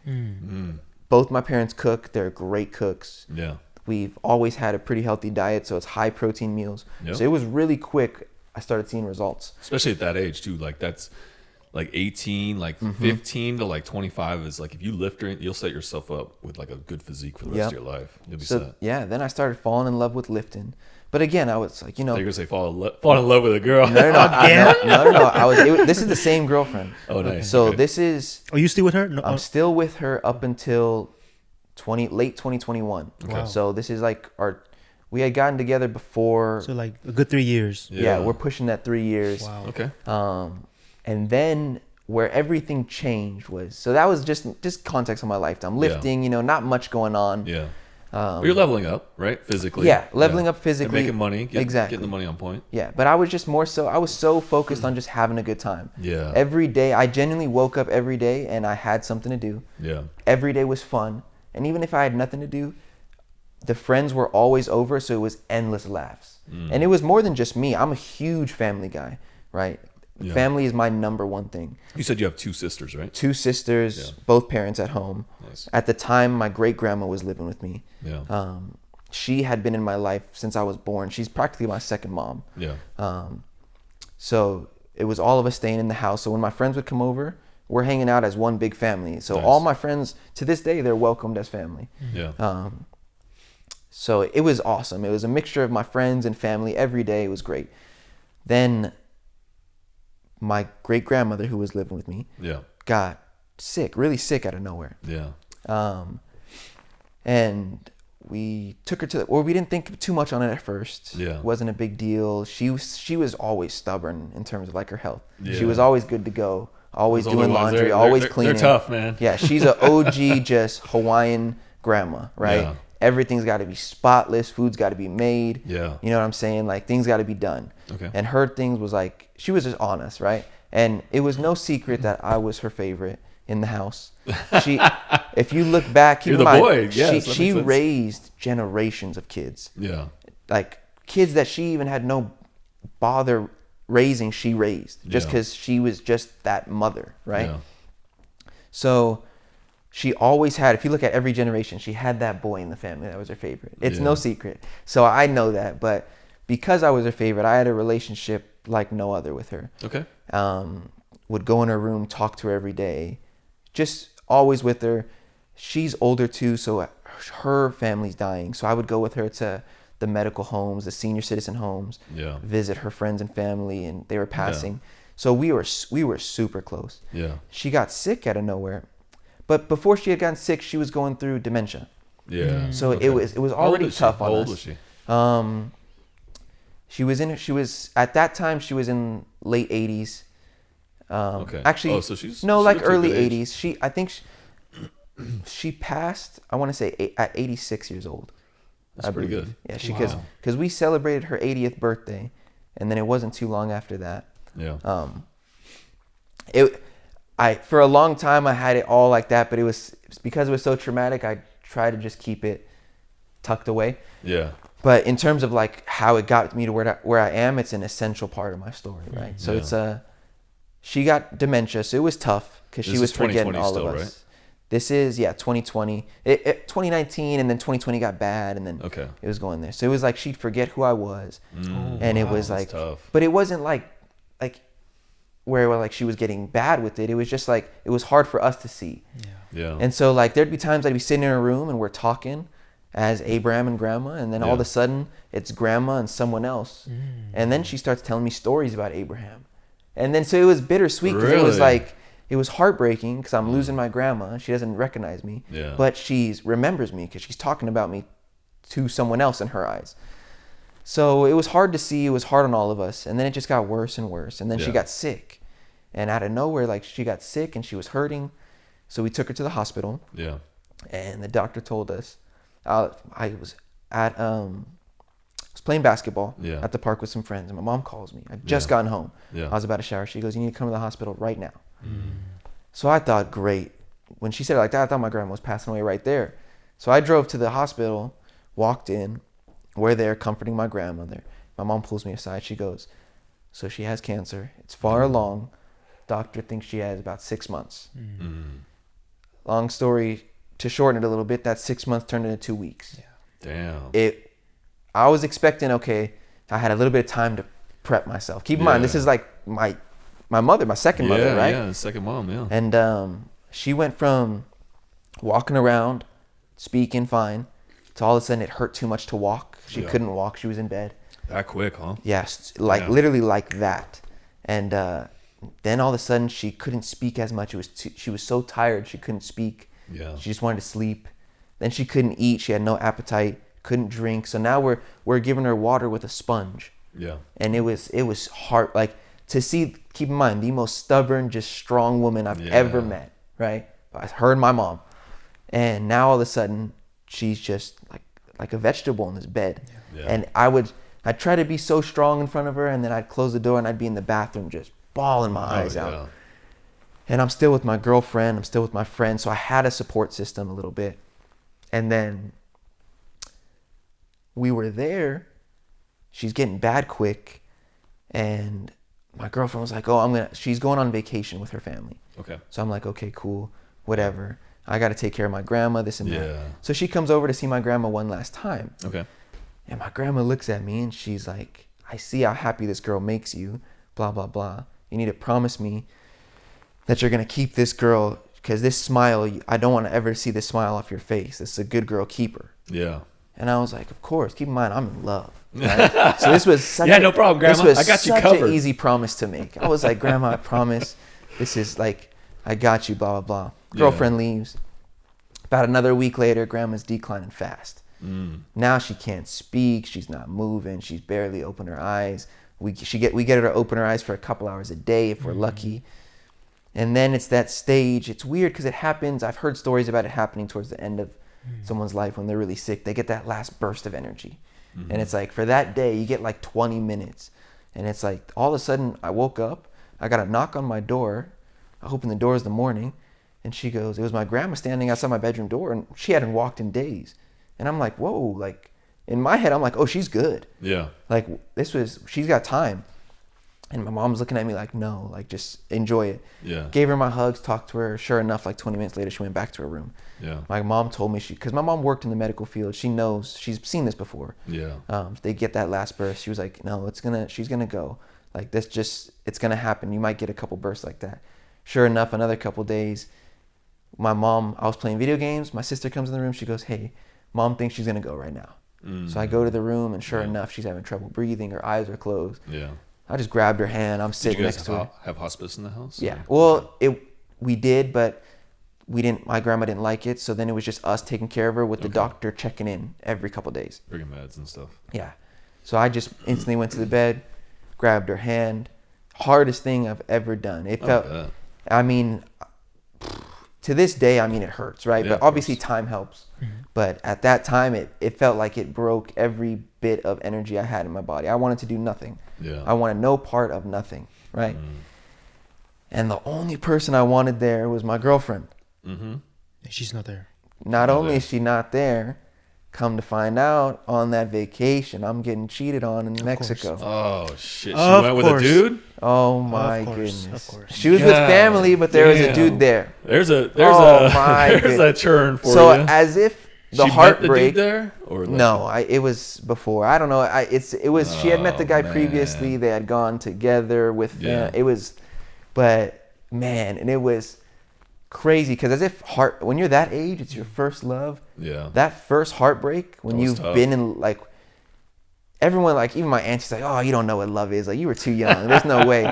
Both my parents cook. They're great cooks. Yeah. We've always had a pretty healthy diet, so it's high protein meals. Yep. So it was really quick. I started seeing results. Especially at that age too. Like that's like 18, like Mm-hmm. 15 to like 25 is like if you lift it, you'll set yourself up with like a good physique for the rest Yep. of your life. You'll be So set. yeah, then I started falling in love with lifting. But again, I was like, They're gonna say fall in love with a girl. no. This is the same girlfriend. Oh, nice. So Okay. this is, Are you still with her? No. I'm still with her up until late 2021. Wow. So this is like we had gotten together before. So like a good 3 years. Yeah, we're pushing that 3 years. Wow. Okay. And then where everything changed was, so that was just context on my lifetime. Lifting, not much going on. Yeah. But you're leveling up, right? Physically. Yeah, leveling up physically. And making money. Exactly. Getting the money on point. Yeah, but I was just I was so focused on just having a good time. Yeah. Every day, I genuinely woke up every day and I had something to do. Yeah. Every day was fun. And even if I had nothing to do, the friends were always over, so it was endless laughs. And it was more than just me. I'm a huge family guy, right? Yeah. Family is my number one thing. You said you have 2 sisters, right? 2 sisters, Yeah. both parents at home. Nice. At the time, my great grandma was living with me. Yeah. She had been in my life since I was born. She's practically my second mom. Yeah. So it was all of us staying in the house. So when my friends would come over, we're hanging out as one big family. So Nice. all my friends, to this day, they're welcomed as family. Yeah. So it was awesome. It was a mixture of my friends and family every day. It was great. Then my great grandmother, who was living with me, Yeah. got sick, really sick out of nowhere. Yeah. And we took her we didn't think too much on it at first. Yeah. It wasn't a big deal. She was always stubborn in terms of like her health. Yeah. She was always good to go, always Those older doing ones, laundry, they're- always they're- cleaning. They're tough, man. Yeah, she's an OG just Hawaiian grandma, right? Yeah. Everything's got to be spotless, food's got to be made. Yeah. You know what I'm saying? Like things got to be done. Okay. And her things was like, she was just honest, right? And it was no secret that I was her favorite in the house. She, if you look back, keep You're in the mind, boy. Yes, that she makes sense. raised generations of kids, Yeah. like kids that she even had no bother raising. She raised just Yeah. because she was just that mother, right? Yeah. So she always had, if you look at every generation, she had that boy in the family that was her favorite. It's no secret. So I know that. But because I was her favorite, I had a relationship like no other with her. Okay. Would go in her room, talk to her every day, just always with her. She's older too, so her family's dying. So I would go with her to the medical homes, the senior citizen homes, visit her friends and family, and they were passing. So we were super close. Yeah. She got sick out of nowhere, but before she had gotten sick, she was going through dementia. Yeah. So it was already tough on us. How old was she? She was at that time she was in late 80s. Okay. Actually, so she's like lived to a early good age. 80s. I think she passed, I want to say at 86 years old. That's pretty good. Yeah, because we celebrated her 80th birthday, and then it wasn't too long after that. Yeah. For a long time I had it all like that, but it's because it was so traumatic, I tried to just keep it tucked away. Yeah. But in terms of like how it got me to where I am, it's an essential part of my story, right? So it's she got dementia, so it was tough because she was forgetting all of us. Right? This is 2020, 2019, and then 2020 got bad, and then it was going there. So it was like she'd forget who I was, and it was like, tough. But it wasn't like where like she was getting bad with it. It was just like it was hard for us to see. Yeah. And so like there'd be times I'd be sitting in a room and we're talking as Abraham and Grandma, and then all of a sudden it's Grandma and someone else, and then she starts telling me stories about Abraham, and then so it was bittersweet because it was like. It was heartbreaking because I'm losing my grandma. She doesn't recognize me, but she remembers me because she's talking about me to someone else in her eyes. So it was hard to see. It was hard on all of us. And then it just got worse and worse. And then she got sick. And out of nowhere, like she got sick and she was hurting. So we took her to the hospital. Yeah. And the doctor told us, I was playing basketball at the park with some friends. And my mom calls me. I'd just gotten home. I was about to shower. She goes, "You need to come to the hospital right now." So I thought, great. When she said it like that, I thought my grandma was passing away right there. So I drove to the hospital, walked in. We're there comforting my grandmother. My mom pulls me aside. She goes, "So she has cancer. It's far along. Doctor thinks she has about 6 months." Long story, to shorten it a little bit, that 6 months turned into 2 weeks. Damn. I was expecting, I had a little bit of time to prep myself. Keep in mind, this is like my mother, my second mother, right? Yeah, second mom, yeah. And she went from walking around, speaking fine, to all of a sudden it hurt too much to walk. She couldn't walk. She was in bed. That quick, huh? Yes, literally like that. And then all of a sudden she couldn't speak as much. She was so tired she couldn't speak. Yeah. She just wanted to sleep. Then she couldn't eat. She had no appetite. Couldn't drink. So now we're giving her water with a sponge. Yeah. And it was hard, like to see. Keep in mind, the most stubborn, just strong woman I've ever met. Right? Her and my mom. And now all of a sudden she's just like a vegetable in this bed. Yeah. And I'd try to be so strong in front of her, and then I'd close the door and I'd be in the bathroom just bawling my eyes out. And I'm still with my girlfriend. I'm still with my friends. So I had a support system a little bit. And then we were there. She's getting bad quick. And my girlfriend was like, she's going on vacation with her family. Okay. So I'm like, okay, cool, whatever. I got to take care of my grandma, this and that. Yeah. So she comes over to see my grandma one last time. Okay. And my grandma looks at me and she's like, "I see how happy this girl makes you, blah, blah, blah. You need to promise me that you're going to keep this girl, because this smile, I don't want to ever see this smile off your face. This is a good girl, keep her." Yeah. And I was like, of course. Keep in mind, I'm in love. Right? So this was such no problem, Grandma. I got you covered. Such an easy promise to make. I was like, "Grandma, I promise. This is like, I got you, blah, blah, blah." Girlfriend leaves. About another week later, Grandma's declining fast. Now she can't speak. She's not moving. She's barely opened her eyes. We get her to open her eyes for a couple hours a day if we're lucky. And then it's that stage. It's weird because it happens. I've heard stories about it happening towards the end of someone's life when they're really sick. They get that last burst of energy. And it's like for that day, you get like 20 minutes. And it's like all of a sudden I woke up. I got a knock on my door. I open the doors in the morning. And she goes, it was my grandma standing outside my bedroom door, and she hadn't walked in days. And I'm like, whoa, like in my head, I'm like, oh, she's good. Yeah. Like she's got time. And my mom's looking at me like, no, like just enjoy it. Yeah. Gave her my hugs, talked to her. Sure enough, like 20 minutes later, she went back to her room. Yeah. My mom told me because my mom worked in the medical field. She knows, she's seen this before. Yeah. They get that last burst. She was like, no, she's gonna go. Like this it's gonna happen. You might get a couple bursts like that. Sure enough, another couple days, I was playing video games. My sister comes in the room. She goes, hey, mom thinks she's gonna go right now. So I go to the room and sure enough, she's having trouble breathing. Her eyes are closed. Yeah. I just grabbed her hand. I'm Did sitting you guys next to her. have hospice in the house? Yeah. Or- Well, we did, but we didn't. My grandma didn't like it, so then it was just us taking care of her with the doctor checking in every couple days. bringing meds and stuff. Yeah. So I just instantly went to the bed, grabbed her hand. Hardest thing I've ever done. It felt. bet. I mean, to this day, I mean, it hurts, right? Yeah, But of obviously, course. time helps. But at that time, it felt like it broke every bit of energy I had in my body. I wanted to do nothing. Yeah. I wanted no part of nothing, right? And the only person I wanted there was my girlfriend. Mm-hmm. She's not there. Not only there. is she not there, come to find out, on that vacation, I'm getting cheated on in Mexico. Oh shit! She Of went with course. a dude. Oh my Of course, goodness. of course. She was with God family, but there was a damn. dude there. There's a Oh, my there's a goodness. turn for So you. as if the She met heartbreak. the dude there, or like, No, it was before. I don't know. It was. She had met the Oh, guy man. previously. They had gone together with. Yeah. It was, but man, and it was crazy because as if when you're that age, it's your first love. Yeah. That first heartbreak when That was you've tough. been in like. Everyone, like even my auntie's like, oh, you don't know what love is. Like you were too young. There's no way.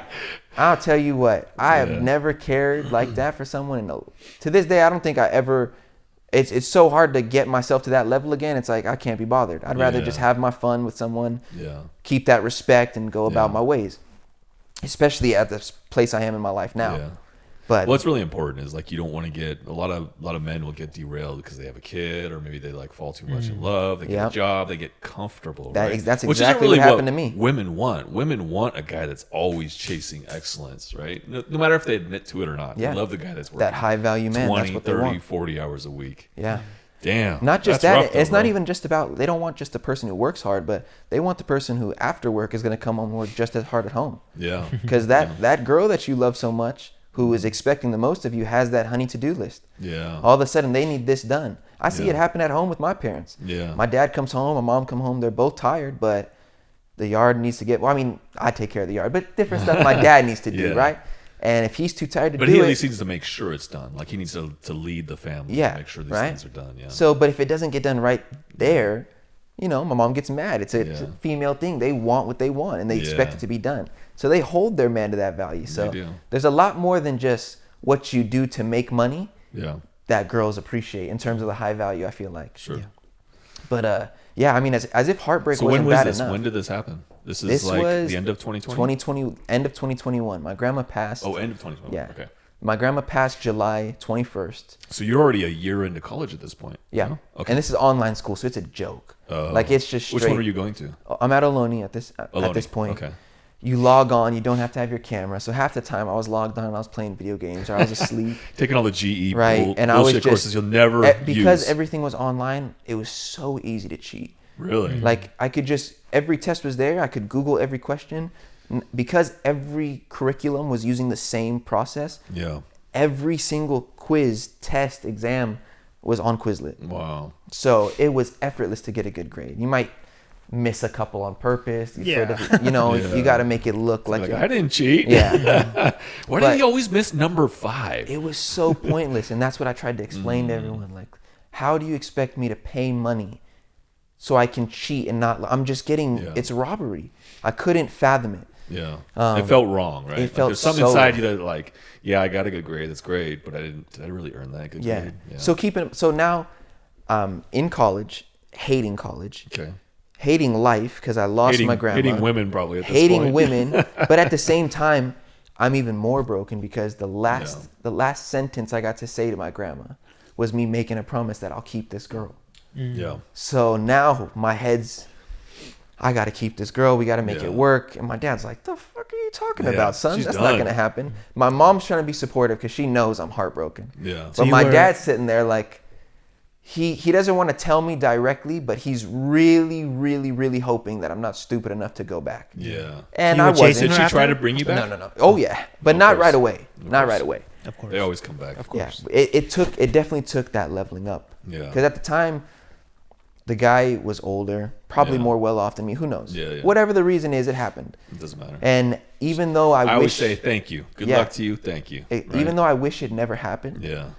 I'll tell you what. I have Yeah. never cared like that for someone. And to this day, I don't think I ever. It's so hard to get myself to that level again. It's like I can't be bothered. I'd rather Yeah. just have my fun with someone, Yeah. keep that respect, and go about Yeah. my ways. Especially at this place I am in my life now. Yeah. But What's really important is like you don't want to get a lot of men will get derailed because they have a kid or maybe they like fall too much in love. They get Yep. a job, they get comfortable. That- right? that's Which isn't exactly really what happened to me. Women want. Women want a guy that's always chasing excellence, right? No matter if they admit to it or not. Yeah. They love the guy that's working that high value man, 20, that's what they 30, want. 40 hours a week. Yeah. Damn. Not just That's that. rough, though, It's not bro. even just about. They don't want just the person who works hard, but they want the person who after work is going to come home and work just as hard at home. Yeah. Because that girl that you love so much, who is expecting the most of you, has that honey to-do list. Yeah. All of a sudden, they need this done. I see Yeah. it happen at home with my parents. Yeah. My dad comes home, my mom come home. They're both tired, but the yard needs to get. Well, I mean, I take care of the yard, but different stuff my dad needs to do, Yeah. right? And if he's too tired to But do he it, at least needs to make sure it's done. Like he needs to lead the family. Yeah, And make sure these right? things are done. Yeah. So, but if it doesn't get done right there, my mom gets mad. It's a Yeah. female thing. They want what they want, and they expect Yeah. it to be done. So they hold their man to that value. So do. there's a lot more than just what you do to make money yeah. that girls appreciate in terms of the high value. I feel like. Sure. Yeah. But yeah, I mean, as if heartbreak So when wasn't was bad this? enough. When did this happen? This is This like was the end of 2020? 2020, end of 2021. My grandma passed. Oh, end of 2020. Yeah. Okay. My grandma passed July 21st. So you're already a year into college at this point. Yeah. no? Okay. And this is online school, so it's a joke. Oh. Like it's just straight. Which one are you going to? I'm at Ohlone at this Ohlone. point. Okay. You log on, you don't have to have your camera. So half the time I was logged on and I was playing video games or I was asleep. Taking all the GE Right, and I was bullshit just- courses you'll never Because use. everything was online, it was so easy to cheat. Really? Like I could just, every test was there. I could Google every question. Because every curriculum was using the same process, Yeah. every single quiz, test, exam was on Quizlet. Wow. So it was effortless to get a good grade. You might miss a couple on purpose. Yeah. Yeah. You got to make it look like, Like, you're- I didn't cheat. Yeah. Why But- did he always miss number 5? It was so pointless. And that's what I tried to explain to everyone. Like, how do you expect me to pay money so I can cheat and not, I'm just getting, Yeah. it's robbery. I couldn't fathom it. Yeah. Um, it felt wrong, right? it Like, felt there's something so inside wrong. you that like, yeah, I got a good grade. That's great, but did I really earn that good Yeah. grade? Yeah. So now, in college, hating college, okay. hating life because I lost Hating, my grandma. hating women probably at this hating point. women, but at the same time, I'm even more broken because the last sentence I got to say to my grandma was me making a promise that I'll keep this girl. Yeah. So now my head's, I got to keep this girl. We got to make Yeah. it work. And my dad's like, the fuck are you talking Yeah, about, son? she's That's done. not going to happen. My mom's trying to be supportive because she knows I'm heartbroken. Yeah. But you my were- dad's sitting there like, he doesn't want to tell me directly, but he's really, really, really hoping that I'm not stupid enough to go back. Yeah. And You I were chasing wasn't. Did she her try after? to bring you back? No. Oh yeah, but Of not course. right away. Not course. right away. Of course. They always come back. Yeah, it definitely took that leveling up. Yeah. Because at the time, the guy was older, probably Yeah. more well off than me. Who knows? Yeah. Whatever the reason is, it happened. It doesn't matter. And even though I always wish, say thank you. Good Yeah. luck to you. Thank you. Right? even though I wish it never happened, Yeah.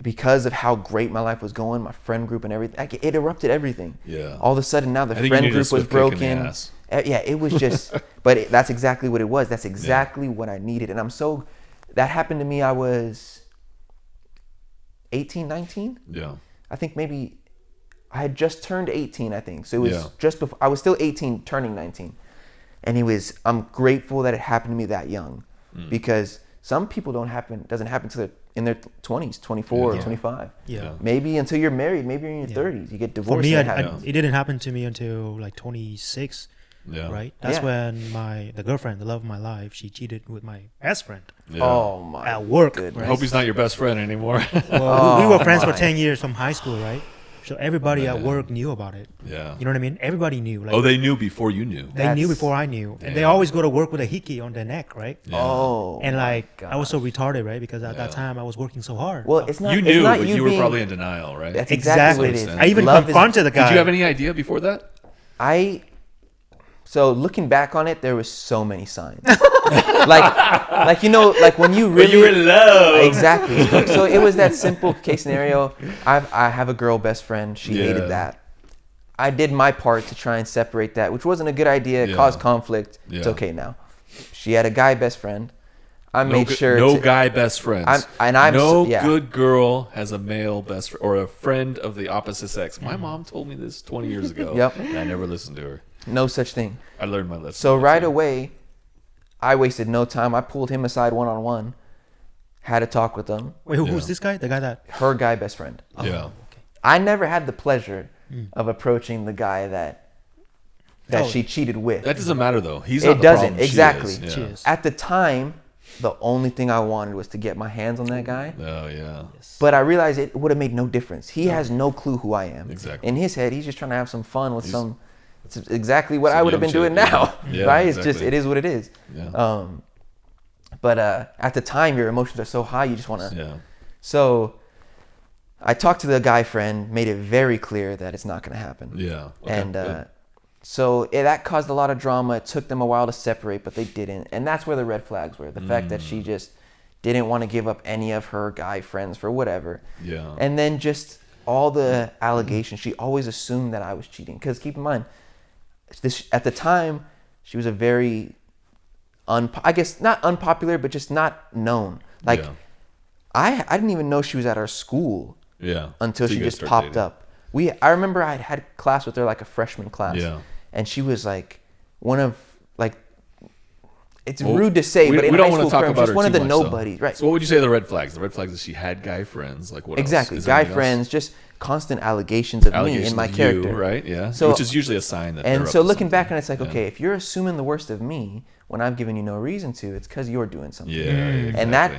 because of how great my life was going, my friend group and everything, like, it erupted everything. Yeah. All of a sudden now the I think you friend needed a group was swift kick in the broken. ass. Yeah, it was just, but that's exactly what it was. That's exactly what I needed. And that happened to me. I was 18, 19. Yeah. I think maybe I had just turned 18, I think. So it was Yeah. just before, I was still 18, turning 19. And I'm grateful that it happened to me that young, because some people doesn't happen till they're in their 20s, 24 Yeah. or 25. Yeah. Maybe until you're married, maybe you're in your 30s, you get For divorced. me, and it didn't happen to me until like 26, Yeah. right? That's Yeah. when the girlfriend, the love of my life, she cheated with my best friend Yeah. Oh my at work. goodness. I hope he's not your best friend anymore. Well, we were friends for my. 10 years from high school, right? So everybody at Man. work knew about it. yeah. You know what I mean? Everybody knew. Like, Oh, they knew before you knew. they knew That's- before I knew. And they Damn. always go to work with a hickey on their neck, right? Yeah. Oh. And my like, I was so gosh. retarded, right? Because at Yeah. that time I was working so hard. Well, it's not. You it's knew, not but you were being- probably in denial, right? That's exactly what it is. Exactly. I even Love is- confronted the guy. Did you have any idea before that? So looking back on it, there was so many signs. like when you really you were in love. Exactly. So it was that simple case scenario. I have a girl best friend. She Yeah. hated that. I did my part to try and separate that, which wasn't a good idea. It Yeah. caused conflict. It's Yeah. okay now. She had a guy best friend. I No made gu- sure. no to- guy best friends. I'm no yeah. good girl has a male best friend or a friend of the opposite sex. My mom told me this 20 years ago. Yep. And I never listened to her. No such thing. I learned my lesson. So right away, I wasted no time. I pulled him aside one-on-one, had a talk with him. Wait, who's Yeah. this guy? The guy that. Her guy best friend. Yeah. I never had the pleasure of approaching the guy that Oh. she cheated with. That doesn't matter though. He's It not the doesn't, problem. She exactly. is. Yeah. She is. At the time, the only thing I wanted was to get my hands on that guy. Oh yeah. But I realized it would have made no difference. He has no clue who I am. Exactly. In his head, he's just trying to have some fun with some. It's exactly what some I would have young been doing shit, now, yeah. Yeah, right? It's just exactly. it is what it is. Yeah. But at the time, your emotions are so high, you just want to. Yeah. So I talked to the guy friend, made it very clear that it's not going to happen. Yeah. Okay, And good. so that caused a lot of drama. It took them a while to separate, but they didn't. And that's where the red flags were. The fact that she just didn't want to give up any of her guy friends for whatever. Yeah. And then just all the allegations. She always assumed that I was cheating. Because keep in mind, at the time, she was a very, I guess not unpopular, but just not known. Like, Yeah. I didn't even know she was at our school Yeah. until So she you guys just start popped dating. up. I remember I had class with her, like a freshman class. Yeah. And she was like one of like, it's Well, rude to say, we, but in we high don't want school to talk terms, about she's her one of too the much, though. nobodies, right? So what would you say are the red flags? The red flags is she had guy friends. Like what Exactly. else? Is there Guy anything else? friends, just constant allegations of Allegations me and my of character. you, right? Yeah. So- Which is usually a sign that. And they're so up to looking back something. and it's like, Yeah. okay, if you're assuming the worst of me when I've given you no reason to, it's because you're doing something. Yeah. Exactly. And that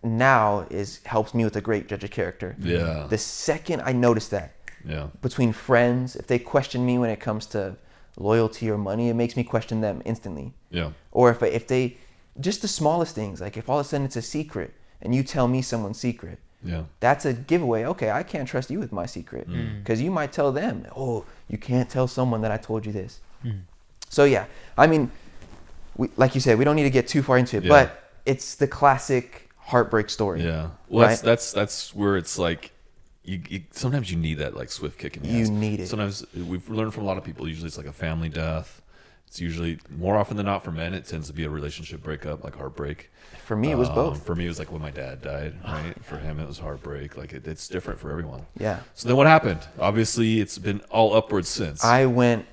now helps me with a great judge of character. Yeah. The second I notice that Yeah. between friends, if they question me when it comes to loyalty or money, it makes me question them instantly. Yeah. Or if they, just the smallest things, like if all of a sudden it's a secret and you tell me someone's secret, Yeah. that's a giveaway. Okay, I can't trust you with my secret because you might tell them, oh, you can't tell someone that I told you this. So yeah, I mean, like you said, we don't need to get too far into it, Yeah. but it's the classic heartbreak story. Yeah. Well, Right? that's where it's like, you sometimes you need that like swift kick in the You ass. need it. Sometimes we've learned from a lot of people. Usually it's like a family death. It's usually more often than not for men. It tends to be a relationship breakup, like heartbreak. For me, it was both. For me, it was like when my dad died. Right. For him, it was heartbreak. Like it's different for everyone. Yeah. So then what happened? Obviously, it's been all upwards since. I went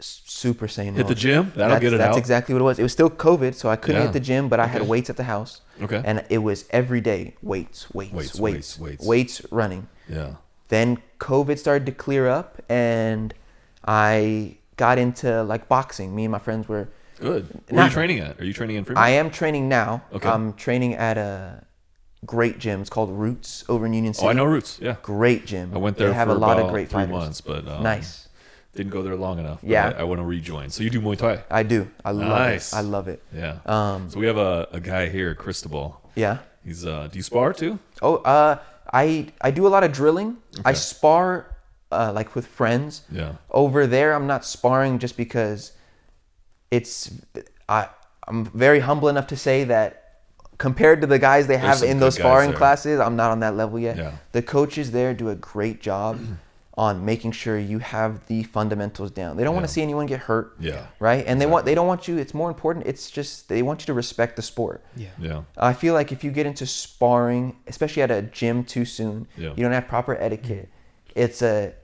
super sane. Hit the mode. gym. That'll get it That's out. exactly what it was. It was still COVID, so I couldn't Yeah. hit the gym, but I had Okay. weights at the house. Okay. And it was every day weights, running. Yeah. Then COVID started to clear up, and I got into like boxing. Me and my friends were. Good. Where are Not- you training at? Are you training in Fremont? I am training now. Okay. I'm training at a great gym. It's called Roots over in Union City. Oh, I know Roots. Yeah. Great gym. I went there They have for a lot about of great 3 fighters. months, but Nice. didn't go there long enough. But Yeah. I want to rejoin. So you do Muay Thai? I do. I love Nice. it. I love it. Yeah. Um, So we have a guy here, Cristobal. yeah. He's do you spar too? Oh, I do a lot of drilling. I Okay. spar like with friends. Yeah. Over there, I'm not sparring just because I'm very humble enough to say that compared to the guys they have some in good those guys sparring there. classes, I'm not on that level yet. Yeah. The coaches there do a great job on making sure you have the fundamentals down. They don't want Yeah. to see anyone get hurt. Yeah. Right? And they don't want you, it's more important, it's just they want you to respect the sport. Yeah. Yeah. I feel like if you get into sparring, especially at a gym too soon, Yeah. you don't have proper etiquette. It's a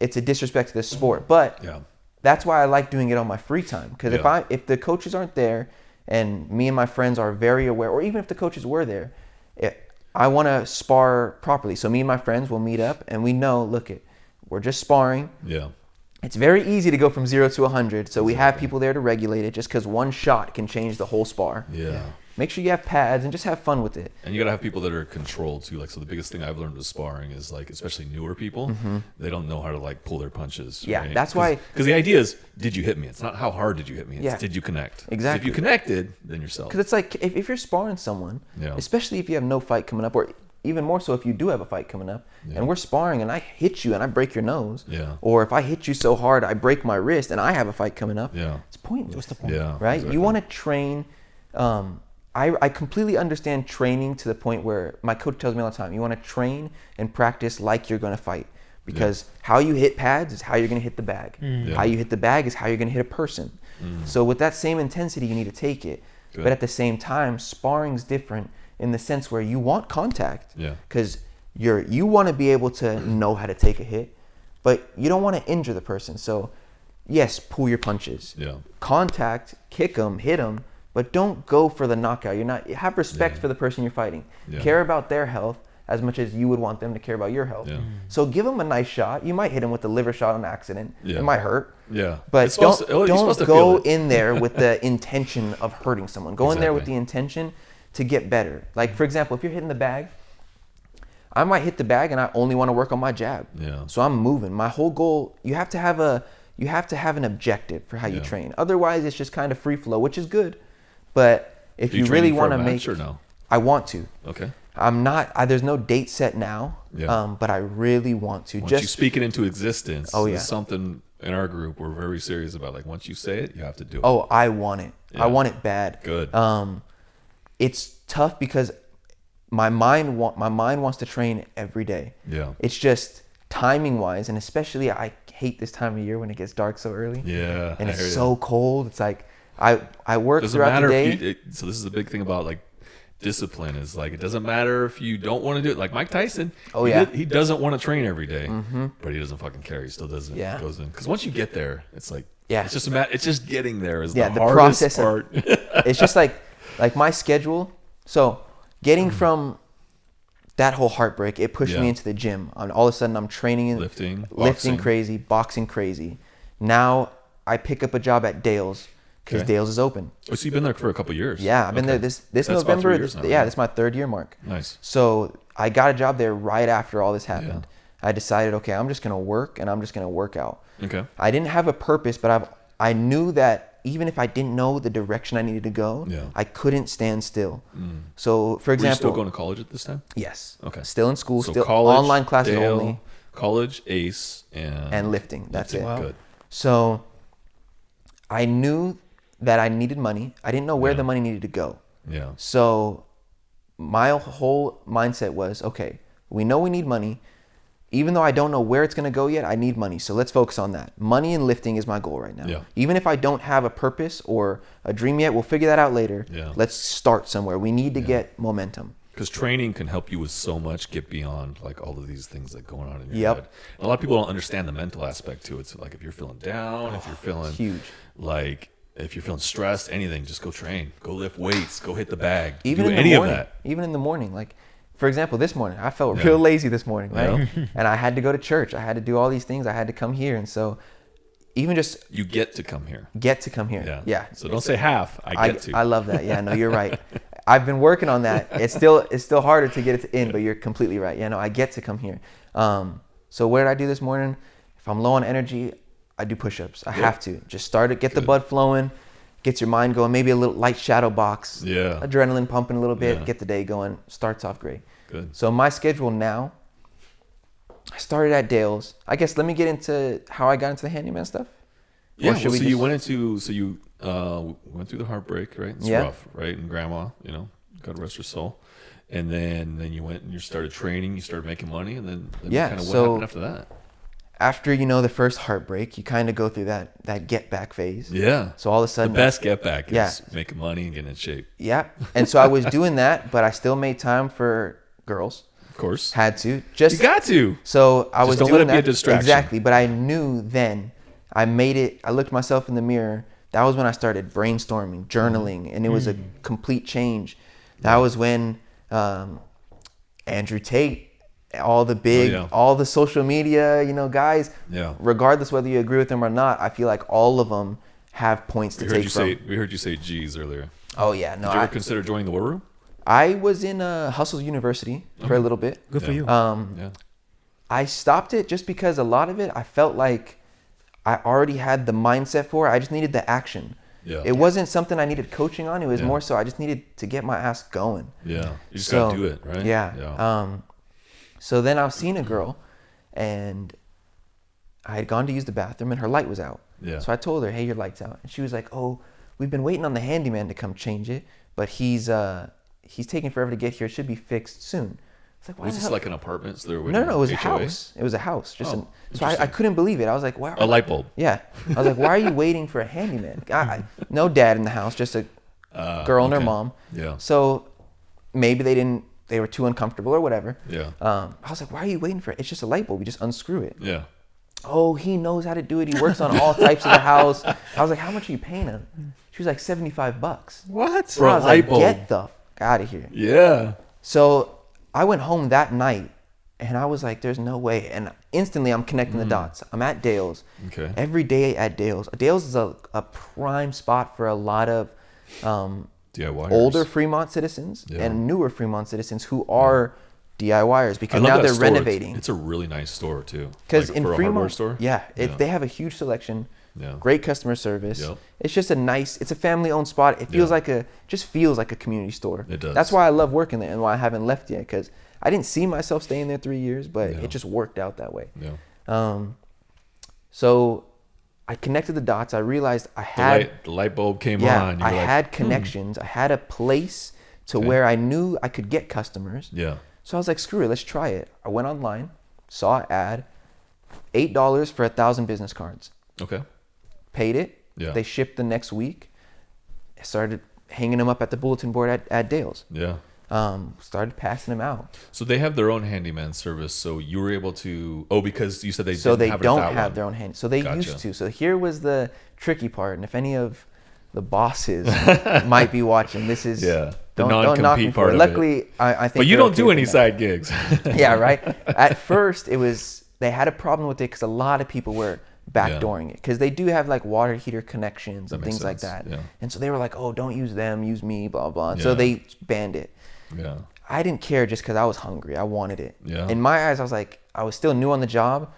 disrespect to the sport. But Yeah. that's why I like doing it on my free time. Because Yeah. if the coaches aren't there, and me and my friends are very aware, or even if the coaches were there, I want to spar properly. So me and my friends will meet up, and we know, we're just sparring. Yeah. It's very easy to go from 0 to 100. So we have people there to regulate it. Just because one shot can change the whole spar. Yeah. Make sure you have pads and just have fun with it. And you gotta have people that are controlled too. Like, so the biggest thing I've learned with sparring is like, especially newer people, they don't know how to like pull their punches. Yeah, right? that's why- Because the idea is, did you hit me? It's not how hard did you hit me. It's Yeah. did you connect? 'Cause Exactly. If you connected, then you're self. Because it's like if you're sparring someone, Yeah. especially if you have no fight coming up, or even more so if you do have a fight coming up, Yeah. and we're sparring and I hit you and I break your nose, Yeah. or if I hit you so hard I break my wrist and I have a fight coming up, Yeah. it's pointless. What's the point? Yeah. Right? exactly. You want to train. I completely understand training to the point where my coach tells me all the time, you want to train and practice like you're going to fight. Because how you hit pads is how you're going to hit the bag. Yeah. How you hit the bag is how you're going to hit a person. So with that same intensity, you need to take it. Good. But at the same time, sparring's different in the sense where you want contact. Yeah. Because you want to be able to know how to take a hit, but you don't want to injure the person. So yes, pull your punches. Yeah. Contact, kick them, hit them, but don't go for the knockout. Have respect Yeah. for the person you're fighting. Yeah. Care about their health as much as you would want them to care about your health. Yeah. So give them a nice shot. You might hit them with the liver shot on accident. Yeah. It might hurt. Yeah. But It's supposed to- you're don't supposed to go feel it. in there with the intention of hurting someone. Go in there with Exactly. the intention to get better. Like, for example, if you're hitting the bag, I might hit the bag and I only want to work on my jab. Yeah. So I'm moving. My whole goal, you have to have an objective for how you Yeah. train. Otherwise, it's just kind of free flow, which is good. But if Are you, you really training for want a to match make, or no? I want to. Okay. I'm not. There's no date set now. Yeah. But I really want to. Once you Just speak it into existence, Oh, this yeah. is something in our group we're very serious about. Like, once you say it, you have to do it. Oh, I want it. Yeah. I want it bad. Good. It's tough because my mind wants to train every day. Yeah. It's just timing wise, and especially I hate this time of year when it gets dark so early. Yeah. And I it's hear ya. so cold. It's like I work Doesn't throughout matter the day. if you. So this is the big thing about like discipline is like it doesn't matter if you don't want to do it. Like Mike Tyson. Oh, he yeah. he doesn't want to train every day, but he doesn't fucking care. He still does it. Yeah. Goes in because once you get there, it's like Yeah. It's just it's just getting there is Yeah, the the hardest process of- part. It's just like my schedule. So getting from that whole heartbreak, it pushed me Yeah. into the gym. All of a sudden, I'm training in Lifting, lifting boxing. crazy, boxing crazy. Now I pick up a job at Dale's because Okay. Dale's is open. Oh, so you've been there for a couple years. Yeah, I've been there Okay. this That's about November. 3 years now, Yeah, right? this is my 3rd year mark. Nice. So I got a job there right after all this happened. I decided, okay, I'm just gonna work and I'm just gonna work out. Okay. I didn't have a purpose, but I knew that even if I didn't know the direction I needed to go, Yeah. I couldn't stand still. So, for Were you example, still going to college at this time? yes, Okay. still in school, So still college, online classes Dale, only, college, ACE, and lifting. That's it. Wow. Good. So, I knew that I needed money. I didn't know where Yeah. the money needed to go. Yeah. So, my whole mindset was, okay, we know we need money. Even though I don't know where it's going to go yet, I need money. So let's focus on that. Money and lifting is my goal right now. Yeah. Even if I don't have a purpose or a dream yet, we'll figure that out later. Yeah. Let's start somewhere. We need to get momentum. Because training can help you with so much, get beyond like all of these things that going on in your Yep. head. A lot of people don't understand the mental aspect to it. So like if you're feeling down, if you're feeling huge. like if you're feeling stressed, anything, just go train, go lift weights, go hit the bag, Even do in any the of morning. that. Even in the morning. Like, for example, this morning, I felt Yeah. real lazy this morning, right? Yeah. And I had to go to church. I had to do all these things. I had to come here. And so even just You get to come here. get to come here. Yeah. Yeah. So don't say half. I get to. I love that. Yeah, no, you're right. I've been working on that. It's still harder to get it in, but you're completely right. Yeah, no, I get to come here. So what did I do this morning? If I'm low on energy, I do push-ups. I have to just start it, get the blood flowing, gets your mind going. Maybe a little light shadow box, adrenaline pumping a little bit, get the day going. Starts off great. Good. So my schedule now, I started at Dale's. I guess let me get into how I got into the handyman stuff. Yeah. Well, so you went through the heartbreak, right? It's rough, right? And grandma, God rest her soul. And then you went and you started training. You started making money, and then kind of what happened after that? After the first heartbreak, you kind of go through that get back phase. Yeah. So all of a sudden, the best get back is making money and getting in shape. Yeah. And so I was doing that, but I still made time for girls. Of course. Had to. You got to. So I was don't doing let it that. be a distraction. Exactly. But I knew then I made it. I looked myself in the mirror. That was when I started brainstorming, journaling, and it was a complete change. That was when Andrew Tate, all the social media, guys, regardless whether you agree with them or not, I feel like all of them have points to take from. We heard you say G's earlier. Oh, yeah. No, Did you ever consider joining the War Room? I was in Hustles University for a little bit. Good for you. I stopped it just because a lot of it, I felt like I already had the mindset for. I just needed the action. Yeah. It wasn't something I needed coaching on. It was more so I just needed to get my ass going. Yeah. You just got to do it, right? Yeah. So then I was seeing a girl, and I had gone to use the bathroom, and her light was out. Yeah. So I told her, hey, your light's out. And she was like, oh, we've been waiting on the handyman to come change it, but he's taking forever to get here. It should be fixed soon. It's like, why? Was this like an apartment? So no, it was a house. It was a house. So I couldn't believe it. I was like, wow. A light bulb. Yeah. I was like, why are you waiting for a handyman? No dad in the house, just a girl and her mom. Yeah. So maybe they were too uncomfortable or whatever. Yeah. I was like, why are you waiting for it? It's just a light bulb. You just unscrew it. Yeah. Oh, he knows how to do it. He works on all types of the house. I was like, how much are you paying him? She was like, $75. What? For a light bulb? Get the out of here. Yeah. So I went home that night, and I was like, there's no way. And instantly I'm connecting the dots. I'm at Dale's. Okay. Every day at Dale's. Dale's is a prime spot for a lot of DIYers. Older Fremont citizens and newer Fremont citizens who are DIYers because now they're renovating. It's a really nice store too. Because like in for Fremont, a hardware store? They have a huge selection. Yeah. Great customer service. Yep. It's just it's a family-owned spot. It feels just feels like a community store. It does. That's why I love working there and why I haven't left yet, because I didn't see myself staying there 3 years, but it just worked out that way. Yeah. So I connected the dots. I realized I had the light bulb came on. I had connections. I had a place to where I knew I could get customers. Yeah. So I was like, screw it, let's try it. I went online, saw an ad, $8 for 1,000 business cards. Okay. Paid it. Yeah. They shipped the next week. I started hanging them up at the bulletin board at Dale's. Yeah. Started passing them out. So they have their own handyman service. So you were able to, because you said they so didn't they have don't it have their own hand. So they used to. So here was the tricky part. And if any of the bosses might be watching, this is the don't knock me non-compete for part it. of Luckily, it. I think. But you don't do any side gigs. Yeah, right. At first, they had a problem with it because a lot of people were backdooring it, because they do have like water heater connections and things like that. Yeah. And so they were like, oh, don't use them, use me, blah blah. And so they banned it. Yeah. I didn't care just because I was hungry. I wanted it. Yeah. In my eyes, I was still new on the job.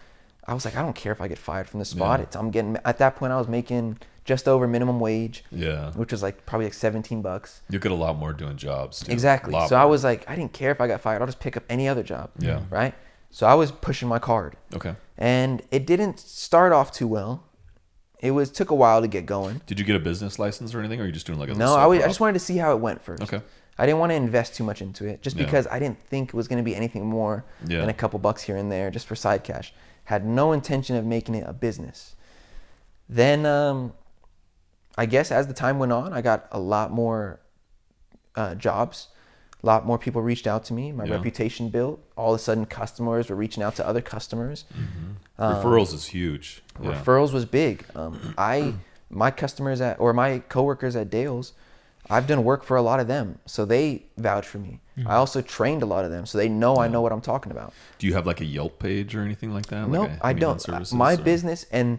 I was like, I don't care if I get fired from the spot. At that point, I was making just over minimum wage. Yeah. Which was like probably like $17. You get a lot more doing jobs too. Exactly. So I was like, I didn't care if I got fired. I'll just pick up any other job. Yeah. Right. So I was pushing my card. Okay. And it didn't start off too well. It took a while to get going. Did you get a business license or anything, or are you just doing like a No, I just wanted to see how it went first. Okay. I didn't want to invest too much into it, just because I didn't think it was going to be anything more than a couple bucks here and there, just for side cash. Had no intention of making it a business. Then, I guess as the time went on, I got a lot more jobs. A lot more people reached out to me. My reputation built. All of a sudden, customers were reaching out to other customers. Mm-hmm. Referrals is huge. Referrals was big. My customers my coworkers at Dale's, I've done work for a lot of them, so they vouch for me. Mm-hmm. I also trained a lot of them, so they know I know what I'm talking about. Do you have like a Yelp page or anything like that? No, I don't. My business, and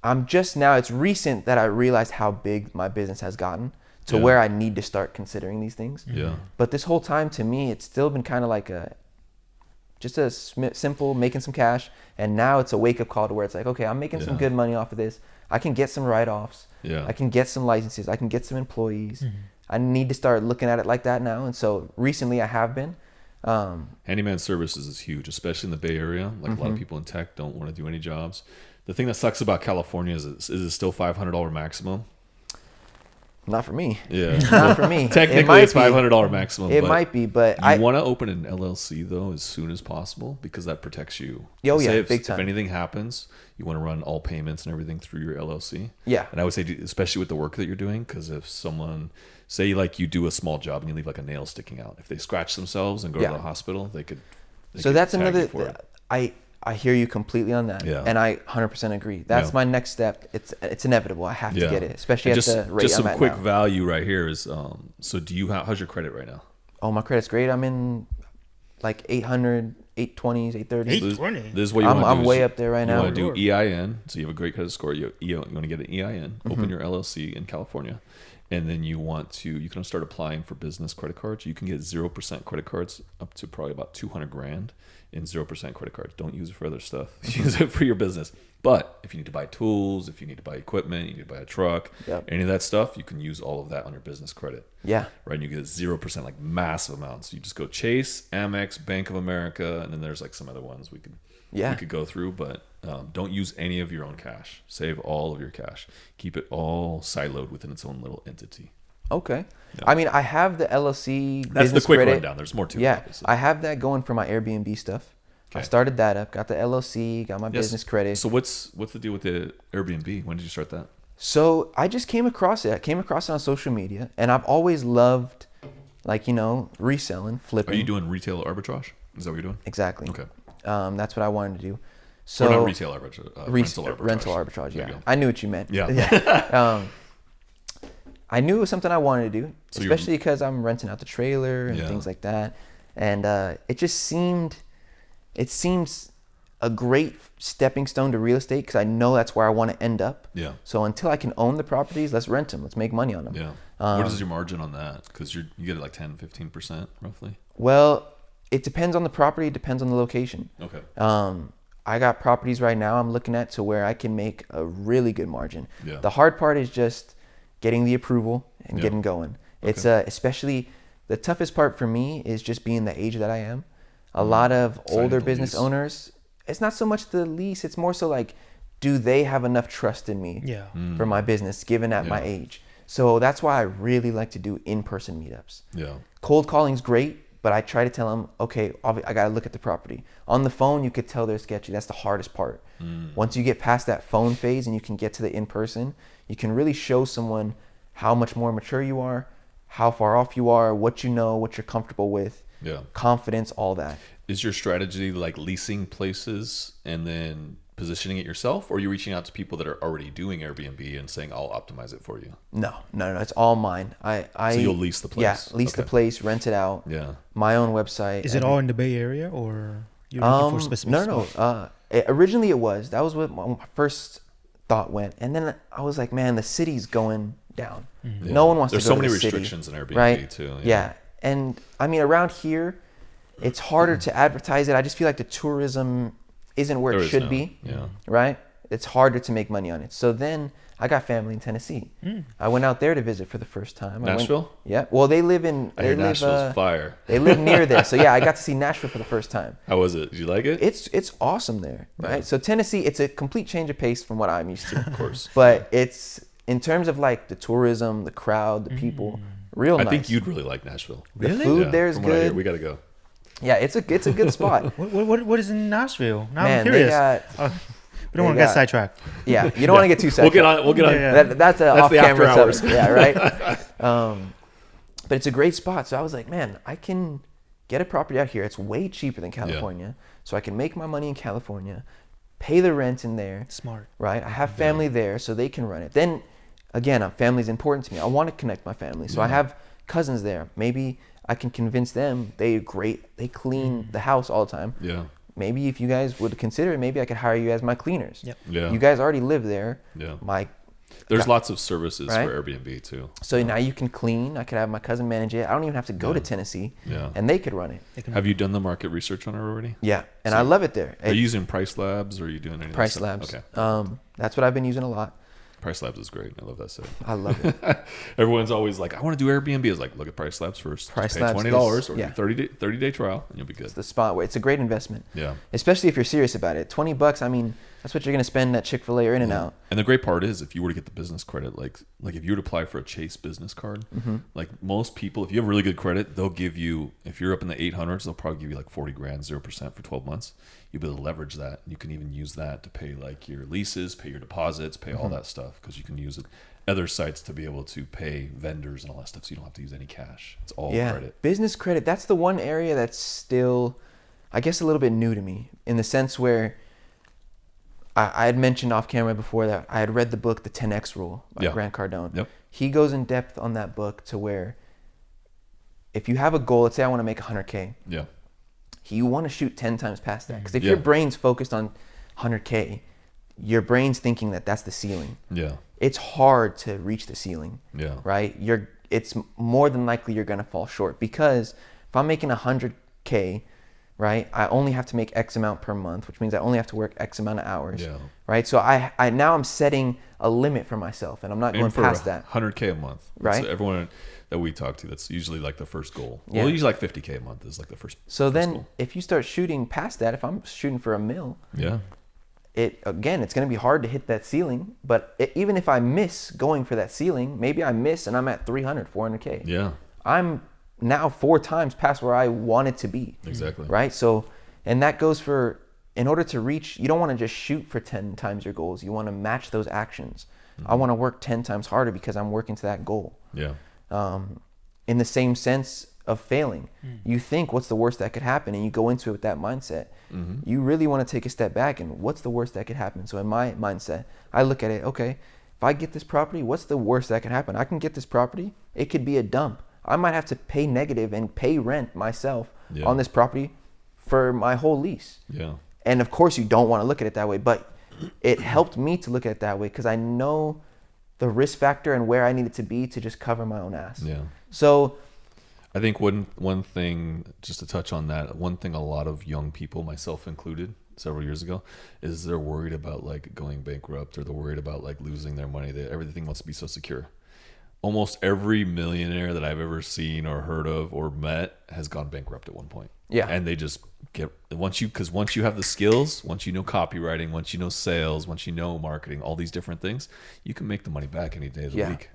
I'm just now, it's recent that I realized how big my business has gotten to Yeah. where I need to start considering these things. Yeah. But this whole time, to me, it's still been kind of like just a simple making some cash. And now it's a wake up call to where it's like, okay, I'm making some Yeah. good money off of this. I can get some write-offs. Yeah. I can get some licenses. I can get some employees. I need to start looking at it like that now. And so recently I have been. Handyman services is huge, especially in the Bay Area. Like a lot of people in tech don't want to do any jobs. The thing that sucks about California is it still $500 maximum? Not for me. Yeah. Not for me. Technically, it's $500 maximum. It but might be, but you want to open an LLC though as soon as possible because that protects you. Oh, Say yeah, if, big time. If anything happens, you want to run all payments and everything through your LLC. Yeah. And I would say, especially with the work that you're doing, because if someone, say like you do a small job and you leave like a nail sticking out, if they scratch themselves and go Yeah. to the hospital, they could. So that's tag you another. for it. I hear you completely on that, Yeah. and I 100% agree. That's Yeah. my next step. It's inevitable. I have to get it, especially And at the rate just I'm some at quick now. value right here is so do you how's your credit right now? Oh, my credit's great. I'm in like 800, 820s, 830s. So this, 820. this is what you I'm- want to do. I'm is way you- up there right you now. want to do Lord. EIN, so you have a great credit score. You want to get an EIN, Mm-hmm. open your LLC in California, and then you can start applying for business credit cards. You can get 0% credit cards up to probably about 200 grand in 0% credit cards. Don't use it for other stuff. Use it for your business. But if you need to buy tools, if you need to buy equipment, you need to buy a truck, Yep. any of that stuff, you can use all of that on your business credit. Yeah. Right, and you get 0%, like massive amounts. You just go Chase, Amex, Bank of America, and then there's like some other ones we could go through. But don't use any of your own cash. Save all of your cash. Keep it all siloed within its own little entity. Okay. Yeah. I mean, I have the LLC That's business the quick credit. rundown. There's more to it. Yeah, Obviously. I have that going for my Airbnb stuff. I Okay. started that up. Got the LLC. Got my Yes. business credit. So what's the deal with the Airbnb? When did you start that? So I just came across it. I came across it on social media, and I've always loved, like, reselling, flipping. Are you doing retail arbitrage? Is that what you're doing? Exactly. Okay. That's what I wanted to do. So Or not retail arbitrage. Rental arbitrage. Yeah, There you go. I knew what you meant. Yeah. I knew it was something I wanted to do, So you're- especially because I'm renting out the trailer and Yeah. things like that. And it seems a great stepping stone to real estate because I know that's where I want to end up. Yeah. So until I can own the properties, let's rent them. Let's make money on them. Yeah. What is your margin on that? Because you get it like 10-15% roughly. Well, it depends on the property. It depends on the location. Okay. I got properties right now I'm looking at to where I can make a really good margin. Yeah. The hard part is just getting the approval and Yeah. getting going. It's Okay. Especially the toughest part for me is just being the age that I am. A lot of Signing older the business lease. owners, it's not so much the lease, it's more so like, do they have enough trust in me Yeah. for my business given at my Yeah. age? So that's why I really like to do in-person meetups. Yeah. Cold calling's great, but I try to tell them, okay, I got to look at the property. On the phone, you could tell they're sketchy. That's the hardest part. Once you get past that phone phase and you can get to the in-person, you can really show someone how much more mature you are, how far off you are, what you know, what you're comfortable with, Yeah. confidence, all that. Is your strategy like leasing places and then positioning it yourself, or are you reaching out to people that are already doing Airbnb and saying, I'll optimize it for you? No, it's all mine. I So you'll lease the place? Yeah, lease the Okay. place, rent it out. Yeah. My own website. Is it all in the Bay Area or you're looking for specific No. spots? Originally it was. That was what my first thought went, and then I was like, man, the city's going down. Yeah. No one wants There's to go so to many the city, restrictions in Airbnb right? too. Yeah, and I mean around here, it's harder to advertise it. I just feel like the tourism isn't where There it is should now. be. Yeah. Right. It's harder to make money on it. So then I got family in Tennessee. I went out there to visit for the first time. Nashville? Yeah. Well, they live in. I hear They live. Nashville's fire. They live near there. So yeah, I got to see Nashville for the first time. How was it? Did you like it? It's awesome there, right? Yeah. So Tennessee, it's a complete change of pace from what I'm used to. Of course. But it's in terms of like the tourism, the crowd, the people, real I nice. think you'd really like Nashville. The Really? food there is from what I hear, good. we got to go. Yeah, it's a good spot. What is in Nashville? Now Man, I'm they curious. got We don't want to they get got- sidetracked. yeah. You don't want to get too We'll sidetracked. get on. We'll get on. Yeah. That's That's off the after camera hours. stuff. Yeah, right. But it's a great spot. So I was like, man, I can get a property out here. It's way cheaper than California. So I can make my money in California, pay the rent in there. Smart. Right? I have family there, so they can run it. Then, again, family's important to me. I want to connect my family, so I have cousins there. Maybe I can convince them. They're great. They clean the house all the time. Yeah. Maybe if you guys would consider it, maybe I could hire you as my cleaners. Yep. Yeah. You guys already live there. Yeah. My There's lots of services Right? for Airbnb too. So now you can clean. I could have my cousin manage it. I don't even have to go to Yeah. Tennessee, Yeah. and they could run it. They can- Have you done the market research on it already? Yeah, and So I love it there. Are you using Price Labs or are you doing anything? Price Labs. Okay. That's what I've been using a lot. Price Labs is great. I love that site. I love it. Everyone's always like, I want to do Airbnb. It's like, look at Price Labs first. Price Just pay Labs $20 is- or yeah. 30-day trial and you'll be good. It's the spot where it's a great investment, Yeah. especially if you're serious about it. $20, I mean, that's what you're gonna spend at Chick-fil-A or In-N-Out. And the great part is if you were to get the business credit, like if you were to apply for a Chase business card, like most people, if you have really good credit, they'll give you, if you're up in the 800s, they'll probably give you like 40 grand, 0% for 12 months. You'll be able to leverage that. You can even use that to pay like your leases, pay your deposits, pay all that stuff because you can use it. Other sites to be able to pay vendors and all that stuff, so you don't have to use any cash. It's all credit. Business credit. That's the one area that's still, I guess, a little bit new to me in the sense where I had mentioned off camera before that I had read the book The 10X Rule by Yeah. Grant Cardone. Yep. He goes in depth on that book to where if you have a goal, let's say I want to make 100K, Yeah. you want to shoot 10 times past that. Because if Yeah. your brain's focused on 100K, your brain's thinking that that's the ceiling. Yeah. It's hard to reach the ceiling, Yeah. right? It's more than likely you're gonna fall short because if I'm making 100K, right, I only have to make X amount per month, which means I only have to work X amount of hours, Yeah. right? So I now I'm setting a limit for myself, and I'm not going And for past that. 100K a month. That's Right. everyone that we talk to, that's usually like the first goal. Yeah. Well, usually like 50K a month is like the first. So first then, goal. if you start shooting past that, if I'm shooting for $1 million, Yeah. it's going to be hard to hit that ceiling. But even if I miss going for that ceiling, maybe I miss and I'm at 300, 400K. Yeah. I'm now 4 times past where I wanted to be. Exactly. Right? So, and that goes for, in order to reach, you don't want to just shoot for 10 times your goals. You want to match those actions. I want to work 10 times harder because I'm working to that goal. Yeah. In the same sense of failing, you think, what's the worst that could happen? And you go into it with that mindset. You really want to take a step back and what's the worst that could happen? So in my mindset, I look at it, okay, if I get this property, what's the worst that could happen? I can get this property. It could be a dump. I might have to pay negative and pay rent myself Yeah. on this property for my whole lease. Yeah. And of course you don't want to look at it that way, but it helped me to look at it that way because I know the risk factor and where I needed to be to just cover my own ass. Yeah. So I think one thing, just to touch on that, one thing a lot of young people, myself included, several years ago, is they're worried about like going bankrupt or they're worried about like losing their money. Everything wants to be so secure. Almost every millionaire that I've ever seen or heard of or met has gone bankrupt at one point. Yeah. And they just get, once you have the skills, once you know copywriting, once you know sales, once you know marketing, all these different things, you can make the money back any day of the Yeah. week.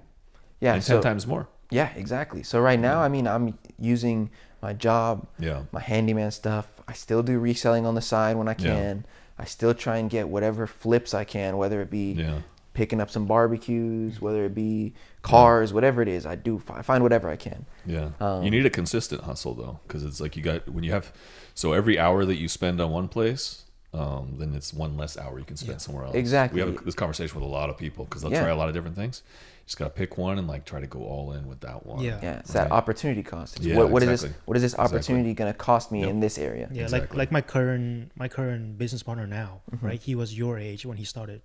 yeah, And so 10 times more. yeah, exactly. So right now, I mean, I'm using my job, Yeah. my handyman stuff. I still do reselling on the side when I Yeah. can. I still try and get whatever flips I can, whether it be Yeah. picking up some barbecues, whether it be cars, whatever it is. I find whatever I can. Yeah. Um, You need a consistent hustle though, because it's like when you have, so every hour that you spend on one place, then it's one less hour you can spend somewhere else. Exactly. We have this conversation with a lot of people because they'll Yeah. try a lot of different things. You just got to pick one and like try to go all in with that one. Yeah. Yeah, it's that Right. opportunity cost. It's Yeah, what is exactly. this? What is this opportunity going to cost me Yep. in this area? Yeah, Exactly. like my current business partner now, right? He was your age when he started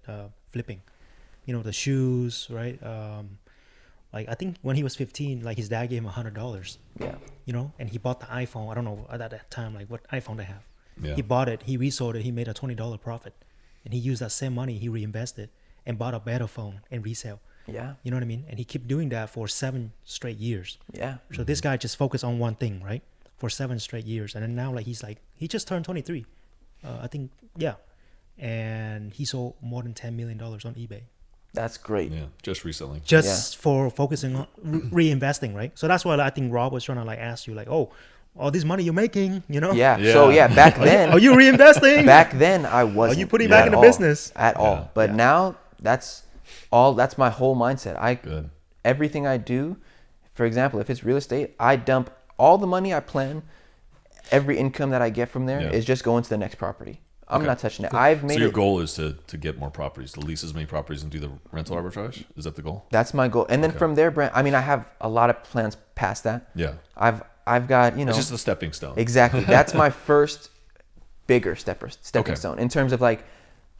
flipping, the shoes, right? Like I think when he was 15, like his dad gave him $100, Yeah, and he bought the iPhone. I don't know at that time like what iPhone they have. Yeah. He bought it, he resold it, he made a $20 profit, and he used that same money, he reinvested and bought a better phone and resale. yeah, You know what I mean? And he kept doing that for 7 straight years. yeah. So this guy just focused on one thing, right? For 7 straight years. And then now like he just turned 23. I think, yeah. And he sold more than $10 million on eBay. That's great. Yeah. Just reselling. Just for focusing on reinvesting, right? So that's why I think Rob was trying to like ask you like, oh, all this money you're making, Yeah. Yeah. So yeah, back then, Are you reinvesting? back then I wasn't. you putting at back in the all, business? at Yeah. all? But now that's my whole mindset. Good. Everything I do, for example, if it's real estate, I dump all the money I plan. Every income that I get from there Yeah. is just going to the next property. I'm Okay. not touching it. I've So made your it. goal is to get more properties, to lease as many properties and do the rental arbitrage? Is that the goal? That's my goal. And then Okay. from there, Brent, I mean, I have a lot of plans past that. Yeah. I've got, It's just a stepping stone. exactly. That's my first bigger stepping Okay. stone in terms of like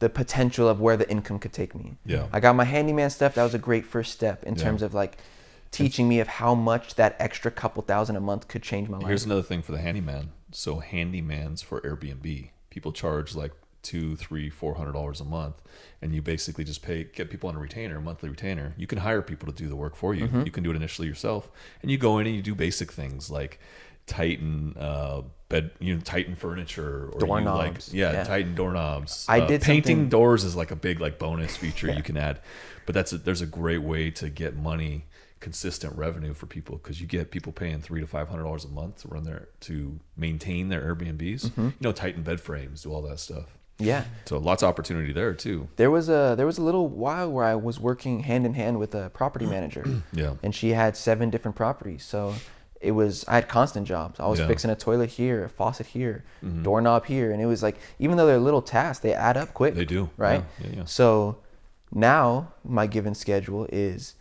the potential of where the income could take me. Yeah. I got my handyman stuff. That was a great first step in Yeah. terms of like teaching me of how much that extra couple thousand a month could change my life. Here's another thing for the handyman. So handymans for Airbnb, people charge like $200, $300, $400 a month, and you basically just get people on a retainer, a monthly retainer. You can hire people to do the work for you. Mm-hmm. You can do it initially yourself, and you go in and you do basic things like tighten tighten furniture, or Doorknobs. Yeah. tighten doorknobs. I did painting something- doors is like a big like bonus feature you can add, but there's a great way to get money, consistent revenue for people, because you get people paying $300 to $500 a month to maintain their Airbnbs. Mm-hmm. Tighten bed frames, do all that stuff. Yeah. So lots of opportunity there too. There was a little while where I was working hand in hand with a property manager. Yeah. And she had 7 different properties. So I had constant jobs. I was Yeah. fixing a toilet here, a faucet here, doorknob here. And it was like, even though they're little tasks, they add up quick. They do. Right? Yeah. So now my given schedule is,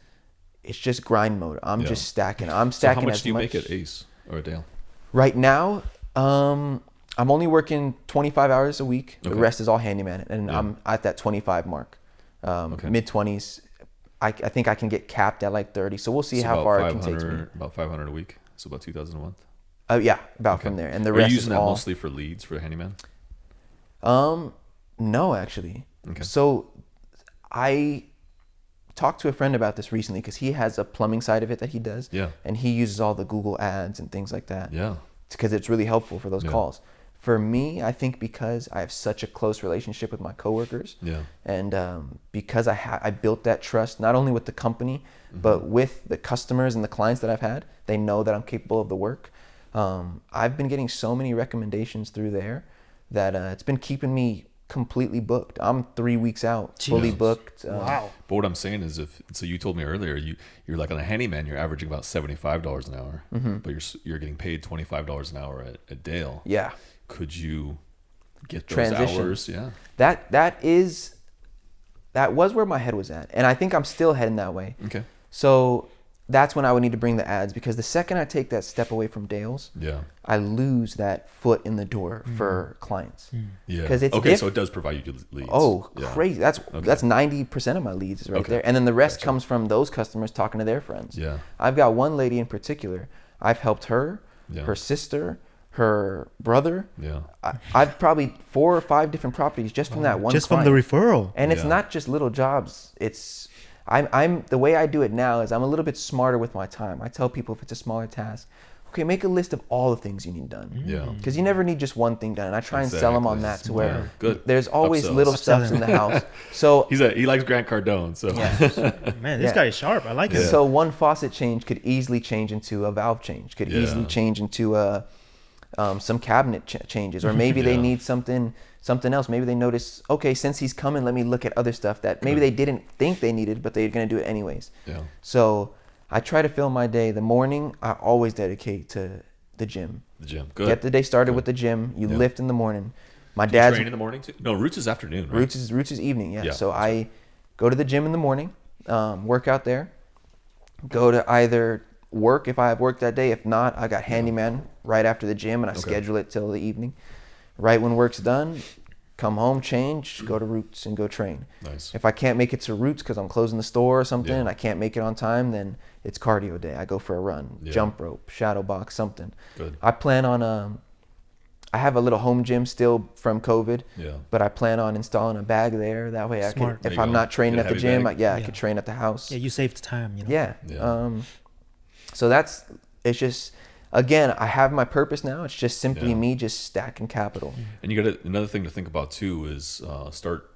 it's just grind mode. I'm Yeah. just stacking. So how Stacking much as do you much. make at Ace or at Dale? Right now, I'm only working 25 hours a week. The Okay. rest is all handyman, and Yeah. I'm at that 25 mark. Okay. Mid 20s. I think I can get capped at like 30. So we'll see So how about far it can take me. About 500 a week. So about 2,000 a month. Yeah, about Okay. from there. And the Are rest you is using that all. mostly for leads for the handyman? No, actually. Okay. So I talked to a friend about this recently because he has a plumbing side of it that he does. Yeah. And he uses all the Google ads and things like that. Yeah. Because it's really helpful for those Yeah. calls. For me, I think because I have such a close relationship with my coworkers, Yeah. and because I built that trust not only with the company, Mm-hmm. but with the customers and the clients that I've had, they know that I'm capable of the work. I've been getting so many recommendations through there that it's been keeping me completely booked. I'm 3 weeks out, fully Jeez. booked. Wow. But what I'm saying is, so you told me earlier, you're like on a handyman, you're averaging about $75 an hour, but you're getting paid $25 an hour at Dale. Yeah. Could you get those Transition. hours? Yeah. That was where my head was at, and I think I'm still heading that way. Okay. So that's when I would need to bring the ads, because the second I take that step away from Dale's, Yeah. I lose that foot in the door for clients. Yeah. 'Cause it's okay. So it does provide you leads. Oh, Yeah. crazy! That's 90% of my leads is right Okay. there, and then the rest Gotcha. comes from those customers talking to their friends. Yeah. I've got one lady in particular. I've helped her, Yeah. her sister, her brother. Yeah. I've probably 4 or 5 different properties just from that one. Just client. from the referral. And it's Yeah. not just little jobs. I'm the way I do it now is I'm a little bit smarter with my time. I tell people if it's a smaller task, okay, make a list of all the things you need done. Yeah. Because you never need just one thing done. And I try and sell them on Exactly. that to where Yeah. Good. there's always Upsells. little stuff in the house. So He likes Grant Cardone. So Man, this Yeah. guy is sharp. I like it. so one faucet change could easily change into a valve change. Could Yeah. easily change into some cabinet changes, or maybe they Yeah. need something else. Maybe they notice, okay, since he's coming, let me look at other stuff that maybe they didn't think they needed, but they're gonna do it anyways. yeah. So I try to fill my day. The morning I always dedicate to the gym. The gym. Good. Get the day started Good. with the gym. You Yeah. lift in the morning. My Do you dad's train in the morning too? No, Roots is afternoon, right? Roots is evening. Yeah. Yeah, So that's I go to the gym in the morning, work out there, go to either work if I have work that day. If not, I got handyman right after the gym, and I Okay. schedule it till the evening. Right when work's done, come home, change, go to Roots and go train. Nice. If I can't make it to Roots because I'm closing the store or something, Yeah. and I can't make it on time, then it's cardio day. I go for a run, Yeah. jump rope, shadow box, something. Good. I plan on I have a little home gym still from COVID, Yeah. but I plan on installing a bag there. That way I Smart. could, There if you I'm go. not training Get a at the heavy gym, bag. I Yeah. could train at the house. Yeah, you saved time, you know. Yeah. Yeah. So it's just, again, I have my purpose now. It's just simply Yeah. me just stacking capital. And you got another thing to think about too is start.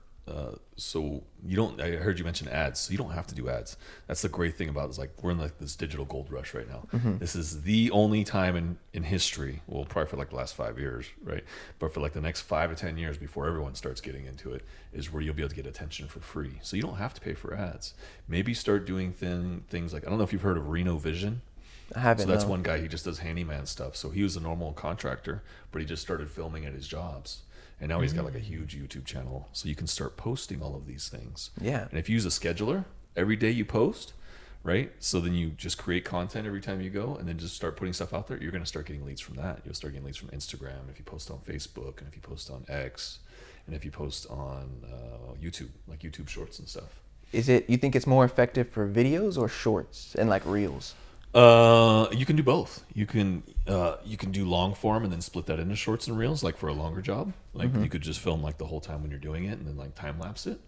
So you don't. I heard you mention ads. So you don't have to do ads. That's the great thing about it, is like we're in like this digital gold rush right now. This is the only time in history. Well, probably for like the last 5 years, right? But for like the next 5 to 10 years before everyone starts getting into it, is where you'll be able to get attention for free. So you don't have to pay for ads. Maybe start doing things like, I don't know if you've heard of Reno Vision. I haven't. So that's no. one guy. He just does handyman stuff. So he was a normal contractor, but he just started filming at his jobs, and now he's got like a huge YouTube channel. So you can start posting all of these things. Yeah. And if you use a scheduler, every day you post, right? So then you just create content every time you go, and then just start putting stuff out there. You're going to start getting leads from that. You'll start getting leads from Instagram if you post on Facebook, and if you post on X. and if you post on YouTube, like YouTube Shorts and stuff. You think it's more effective for videos or shorts and like reels? You can do both. You can do long form and then split that into shorts and reels, like for a longer job. Like you could just film like the whole time when you're doing it and then like time lapse it.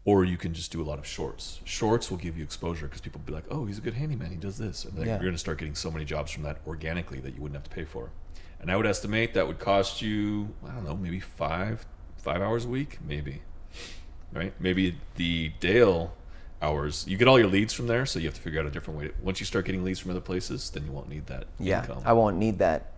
Or you can just do a lot of shorts. Shorts will give you exposure because people will be like, oh, he's a good handyman. He does this. And then you're going to start getting so many jobs from that organically that you wouldn't have to pay for. And I would estimate that would cost you, I don't know, maybe five hours a week, maybe. Right? Maybe the Dale hours, you get all your leads from there, so you have to figure out a different way. Once you start getting leads from other places, then you won't need that income. I won't need that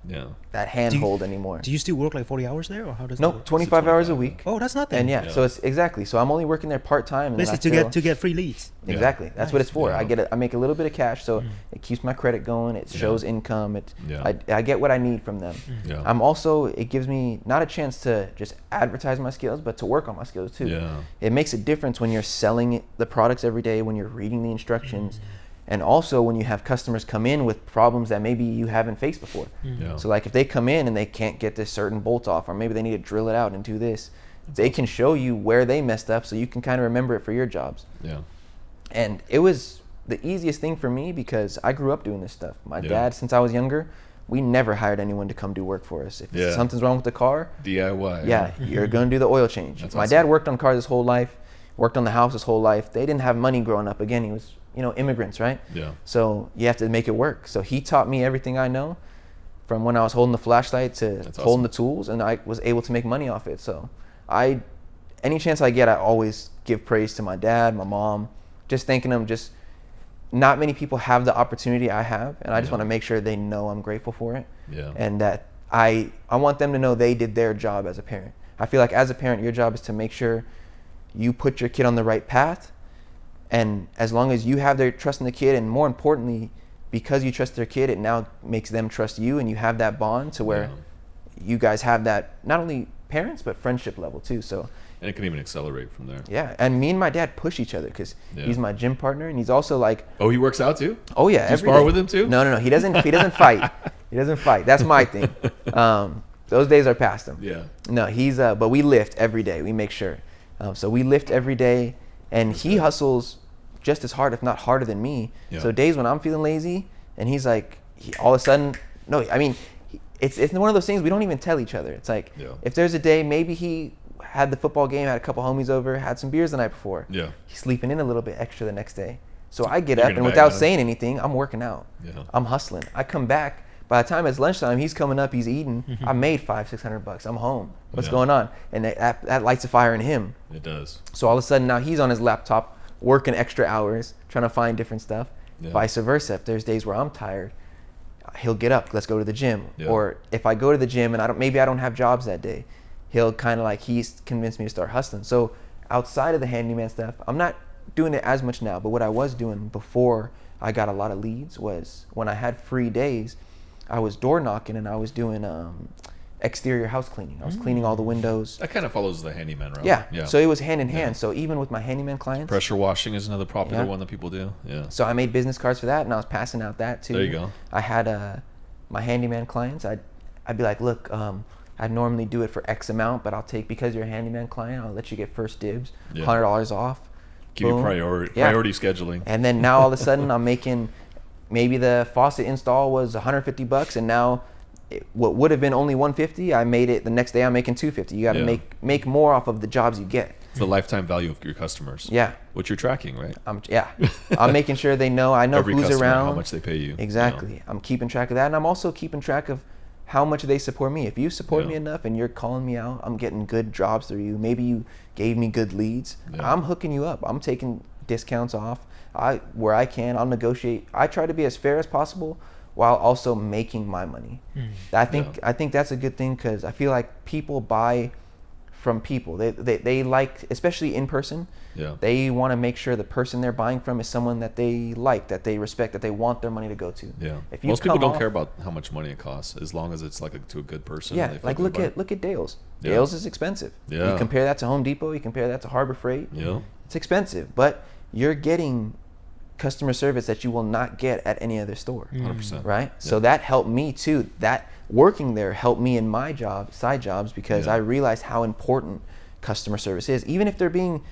handhold anymore. Do you still work like 40 hours there, or how does Nope, that work? 25 hours a week. Oh, that's nothing. And so it's exactly. So I'm only working there part time. And Basically to get free leads. Exactly. That's what it's for. Yeah. I make a little bit of cash, so it keeps my credit going. It shows income. I get what I need from them. Yeah. It gives me not a chance to just advertise my skills, but to work on my skills too. Yeah. It makes a difference when you're selling the products every day, when you're reading the instructions, and also when you have customers come in with problems that maybe you haven't faced before. Yeah. So like if they come in and they can't get this certain bolt off, or maybe they need to drill it out and do this, they can show you where they messed up so you can kind of remember it for your jobs. Yeah. And it was the easiest thing for me because I grew up doing this stuff. My dad, since I was younger, we never hired anyone to come do work for us. If something's wrong with the car, DIY. you're going to do the oil change. That's My awesome. dad worked on cars his whole life, worked on the house his whole life. They didn't have money growing up. Again, he was, immigrants, right? Yeah. So you have to make it work. So he taught me everything I know from when I was holding the flashlight to holding the tools, and I was able to make money off it. So any chance I get, I always give praise to my dad, my mom, just thanking them. Just not many people have the opportunity I have, and I just want to make sure they know I'm grateful for it. Yeah. And that I want them to know they did their job as a parent. I feel like as a parent, your job is to make sure you put your kid on the right path, and as long as you have their trust in the kid, and more importantly, because you trust their kid, it now makes them trust you, and you have that bond to where you guys have that not only parents but friendship level too. So and it can even accelerate from there. yeah, and me and my dad push each other because he's my gym partner, and he's also like, oh, he works out too? oh yeah, Do you every spar day. with him too? No, he doesn't fight. He doesn't fight. That's my thing. Those days are past him. Yeah. No, he's but we lift every day. We make sure. So we lift every day, and he hustles just as hard, if not harder than me. Yeah. So days when I'm feeling lazy, and he's like, all of a sudden, it's one of those things we don't even tell each other. It's like if there's a day, maybe he had the football game, had a couple homies over, had some beers the night before. Yeah. He's sleeping in a little bit extra the next day. So I get up, and without saying anything, I'm working out. Yeah. I'm hustling. I come back. By the time it's lunchtime, he's coming up, he's eating. I made $500-600. I'm home. What's going on? And that lights a fire in him. It does. So all of a sudden now he's on his laptop working extra hours, trying to find different stuff. Yeah. Vice versa. If there's days where I'm tired, he'll get up, let's go to the gym. Yeah. Or if I go to the gym and I don't have jobs that day, he'll kind of like, he's convinced me to start hustling. So outside of the handyman stuff, I'm not doing it as much now, but what I was doing before I got a lot of leads was when I had free days, I was door knocking and I was doing exterior house cleaning. I was cleaning all the windows. That kind of follows the handyman route. Yeah. So it was hand in hand. So even with my handyman clients. Pressure washing is another popular one that people do. Yeah. So I made business cards for that, and I was passing out that too. There you go. I had my handyman clients. I'd be like, look, I normally do it for X amount, but I'll take, because you're a handyman client, I'll let you get first dibs, $100 off. Give you priority scheduling. And then now all of a sudden I'm making, maybe the faucet install was $150, and now what would have been only $150, I made it the next day. I'm making $250. You got to make more off of the jobs you get. It's the lifetime value of your customers. Yeah. What you're tracking, right? I'm making sure they know. I know Every who's customer, around. how much they pay you. Exactly. I'm keeping track of that, and I'm also keeping track of how much they support me. If you support me enough and you're calling me out, I'm getting good jobs through you. Maybe you gave me good leads. I'm hooking you up. I'm taking discounts off. Where I can, I'll negotiate. I try to be as fair as possible while also making my money. I think that's a good thing, because I feel like people buy from people. They like, especially in person. Yeah. They want to make sure the person they're buying from is someone that they like, that they respect, that they want their money to go to. Yeah. If you Most people don't care about how much money it costs, as long as it's like to a good person. Yeah. Like look at Dale's. Yeah. Dale's is expensive. Yeah. You compare that to Home Depot. You compare that to Harbor Freight. Yeah. It's expensive, but you're getting customer service that you will not get at any other store. 100%. Right? So that helped me too. That working there helped me in my side jobs, because I realized how important customer service is, even if they're being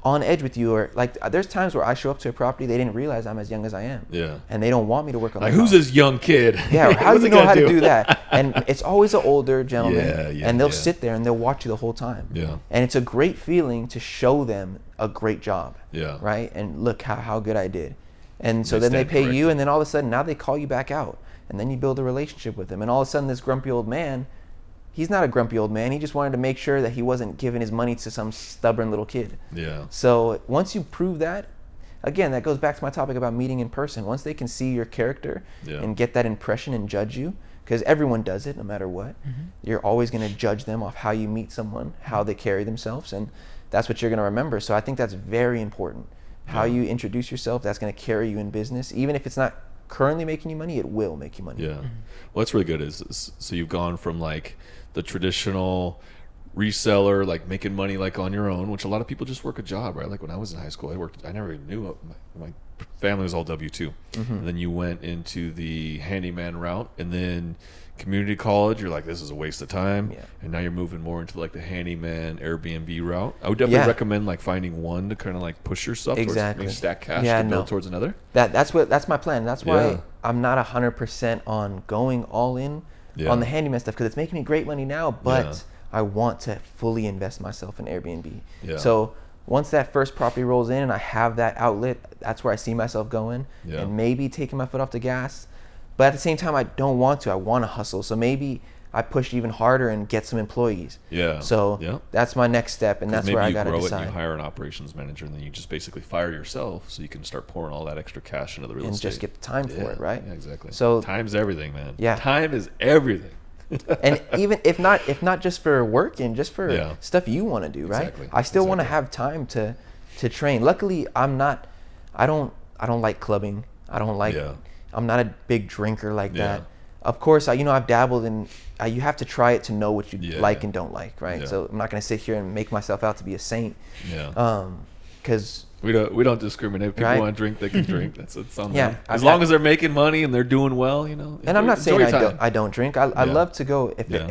on edge with you, or like there's times where I show up to a property, they didn't realize I'm as young as I am, Yeah. and they don't want me to work on Like, their who's house. this young kid? Yeah, how What's do he you know gonna how to do that? And it's always an older gentleman, Yeah, and they'll yeah. sit there and they'll watch you the whole time. Yeah. And it's a great feeling to show them a great job. Yeah. Right? And look how good I did. And so They then they stand pay you, corrected. and then all of a sudden now they call you back out. And then you build a relationship with them. And all of a sudden this grumpy old man, he's not a grumpy old man. He just wanted to make sure that he wasn't giving his money to some stubborn little kid. Yeah. So once you prove that, again, that goes back to my topic about meeting in person. Once they can see your character Yeah. and get that impression and judge you, because everyone does it no matter what, you're always going to judge them off how you meet someone, how they carry themselves, and that's what you're going to remember. So I think that's very important. How Yeah. you introduce yourself, that's going to carry you in business. Even if it's not currently making you money, it will make you money. Yeah. Well, that's really good. Is so you've gone from like the traditional reseller, like making money like on your own, which a lot of people just work a job, right? Like when I was in high school, I never even knew my family was all W-2. And then you went into the handyman route, and then community college, you're like, this is a waste of time. Yeah. And now you're moving more into like the handyman Airbnb route. I would definitely Yeah. recommend like finding one to kind of like push yourself Exactly. towards, maybe stack cash Yeah, to build no. towards another. That's my plan. That's why Yeah. I'm not 100% on going all in Yeah. on the handyman stuff, because it's making me great money now, but Yeah. I want to fully invest myself in Airbnb. Yeah. So once that first property rolls in and I have that outlet, that's where I see myself going, Yeah. and maybe taking my foot off the gas. But at the same time, I don't want to. I want to hustle. So maybe I push even harder and get some employees. Yeah. So Yeah. that's my next step, and that's Maybe where I you got to grow it decide. and you hire an operations manager, and then you just basically fire yourself so you can start pouring all that extra cash into the real And estate. just get the time for it, right? Yeah, exactly. So- time's everything, man. Yeah. Time is everything. And even if not just for working, just for Yeah. stuff you want to do, right? Exactly. I still want to Exactly. have time to train. Luckily, I don't like clubbing. Yeah. I'm not a big drinker like Yeah. that. Of course, I've dabbled in. You have to try it to know what you Yeah, like yeah. and don't like, right? Yeah. So I'm not gonna sit here and make myself out to be a saint, Yeah. because we don't discriminate. If people Right. want to drink, they can drink. That's on Yeah, them. As I- long as they're making money and they're doing well, you know. and I'm not saying enjoy your time. I don't drink. I Yeah. love to go Yeah.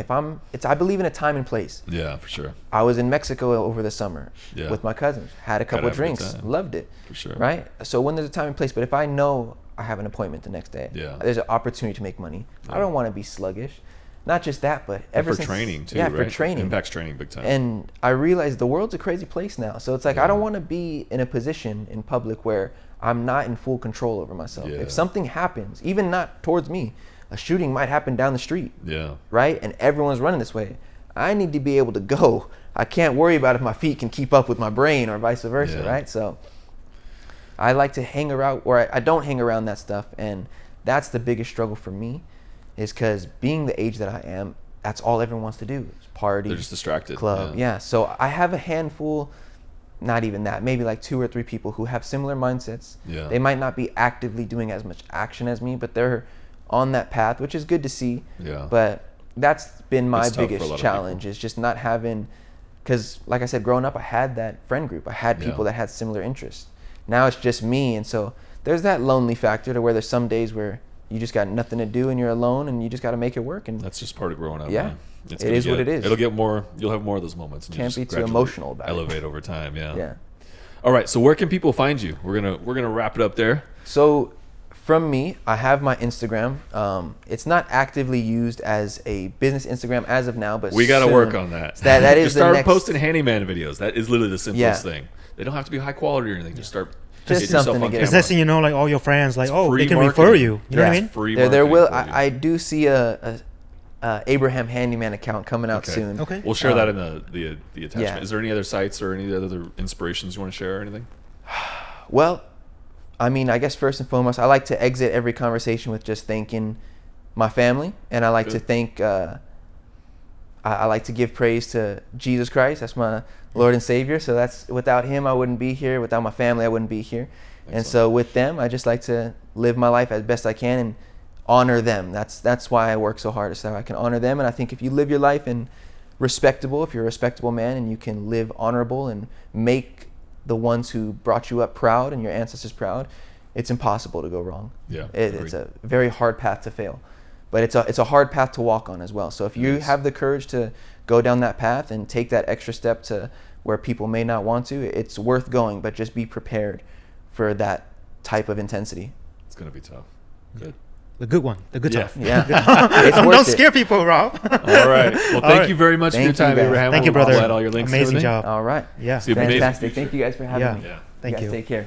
I believe in a time and place. Yeah, for sure. I was in Mexico over the summer Yeah. with my cousins. Had a couple Gotta have a good drinks, time. loved it. For sure. Right? So when there's a time and place, but if I know I have an appointment the next day, Yeah. there's an opportunity to make money. I Yeah. don't want to be sluggish. Not just that, but And ever for since training too, yeah, right? for training. Impacts training big time. And I realized the world's a crazy place now. So it's like I don't want to be in a position in public where I'm not in full control over myself. Yeah. If something happens, even not towards me, a shooting might happen down the street, yeah. right? And everyone's running this way. I need to be able to go. I can't worry about if my feet can keep up with my brain or vice versa, Yeah. right? So I like to hang around, or I don't hang around that stuff. And that's the biggest struggle for me, is because being the age that I am, that's all everyone wants to do is party, They're just distracted. club. Yeah. So I have a handful, not even that, maybe like 2 or 3 people who have similar mindsets. Yeah. They might not be actively doing as much action as me, but they're on that path, which is good to see. Yeah. But that's been my It's tough for a biggest lot of challenge, people. is just not having, because like I said, growing up, I had that friend group. I had Yeah. people that had similar interests. Now it's just me. And so there's that lonely factor to where there's some days where you just got nothing to do and you're alone and you just got to make it work. And That's just part of growing up. Yeah. Man. It's It gonna is what it is. It'll get more. You'll have more of those moments. And you Can't just be too gradually emotional about it. elevate over time. Yeah. yeah. All right. So where can people find you? We're gonna wrap it up there. So from me, I have my Instagram. It's not actively used as a business Instagram as of now, but We got to soon. work on that. That is just the start next, posting handyman videos. That is literally the simplest Yeah. thing. They don't have to be high quality or anything. Just start. Just get yourself something to on get- Because camera. next thing you know, like all your friends, like, It's oh, free they can refer marketing. you. You know what I Yeah. mean? Free there marketing will. for you. I do see a Abraham Handyman account coming out Okay. soon. Okay. We'll share that in the attachment. yeah. Is there any other sites or any other inspirations you want to share or anything? Well, I mean, I guess first and foremost, I like to exit every conversation with just thanking my family, and I like to Good. thank. I like to give praise to Jesus Christ. That's my Lord and Savior. So that's, without Him, I wouldn't be here. Without my family, I wouldn't be here. And Excellent. so with them, I just like to live my life as best I can and honor them. That's why I work so hard, so I can honor them. And I think if you live your life in respectable, if you're a respectable man and you can live honorable and make the ones who brought you up proud and your ancestors proud, it's impossible to go wrong. Yeah, It's agreed. a very hard path to fail, but it's a hard path to walk on as well. So if you is. have the courage to go down that path and take that extra step to where people may not want to, it's worth going, but just be prepared for that type of intensity. It's gonna be tough. Good. The good one, the good Yeah. tough. Yeah. It's Don't worth it. scare people, Rob. All right. Well, thank right. you very much Thank for your you, time, guys. Abraham. Thank you, We'll brother. add all your links and Amazing everything. job. All right. Yeah. See you, amazing. Fantastic. Thank you guys for having Yeah. me. Yeah. Thank guys you. take care.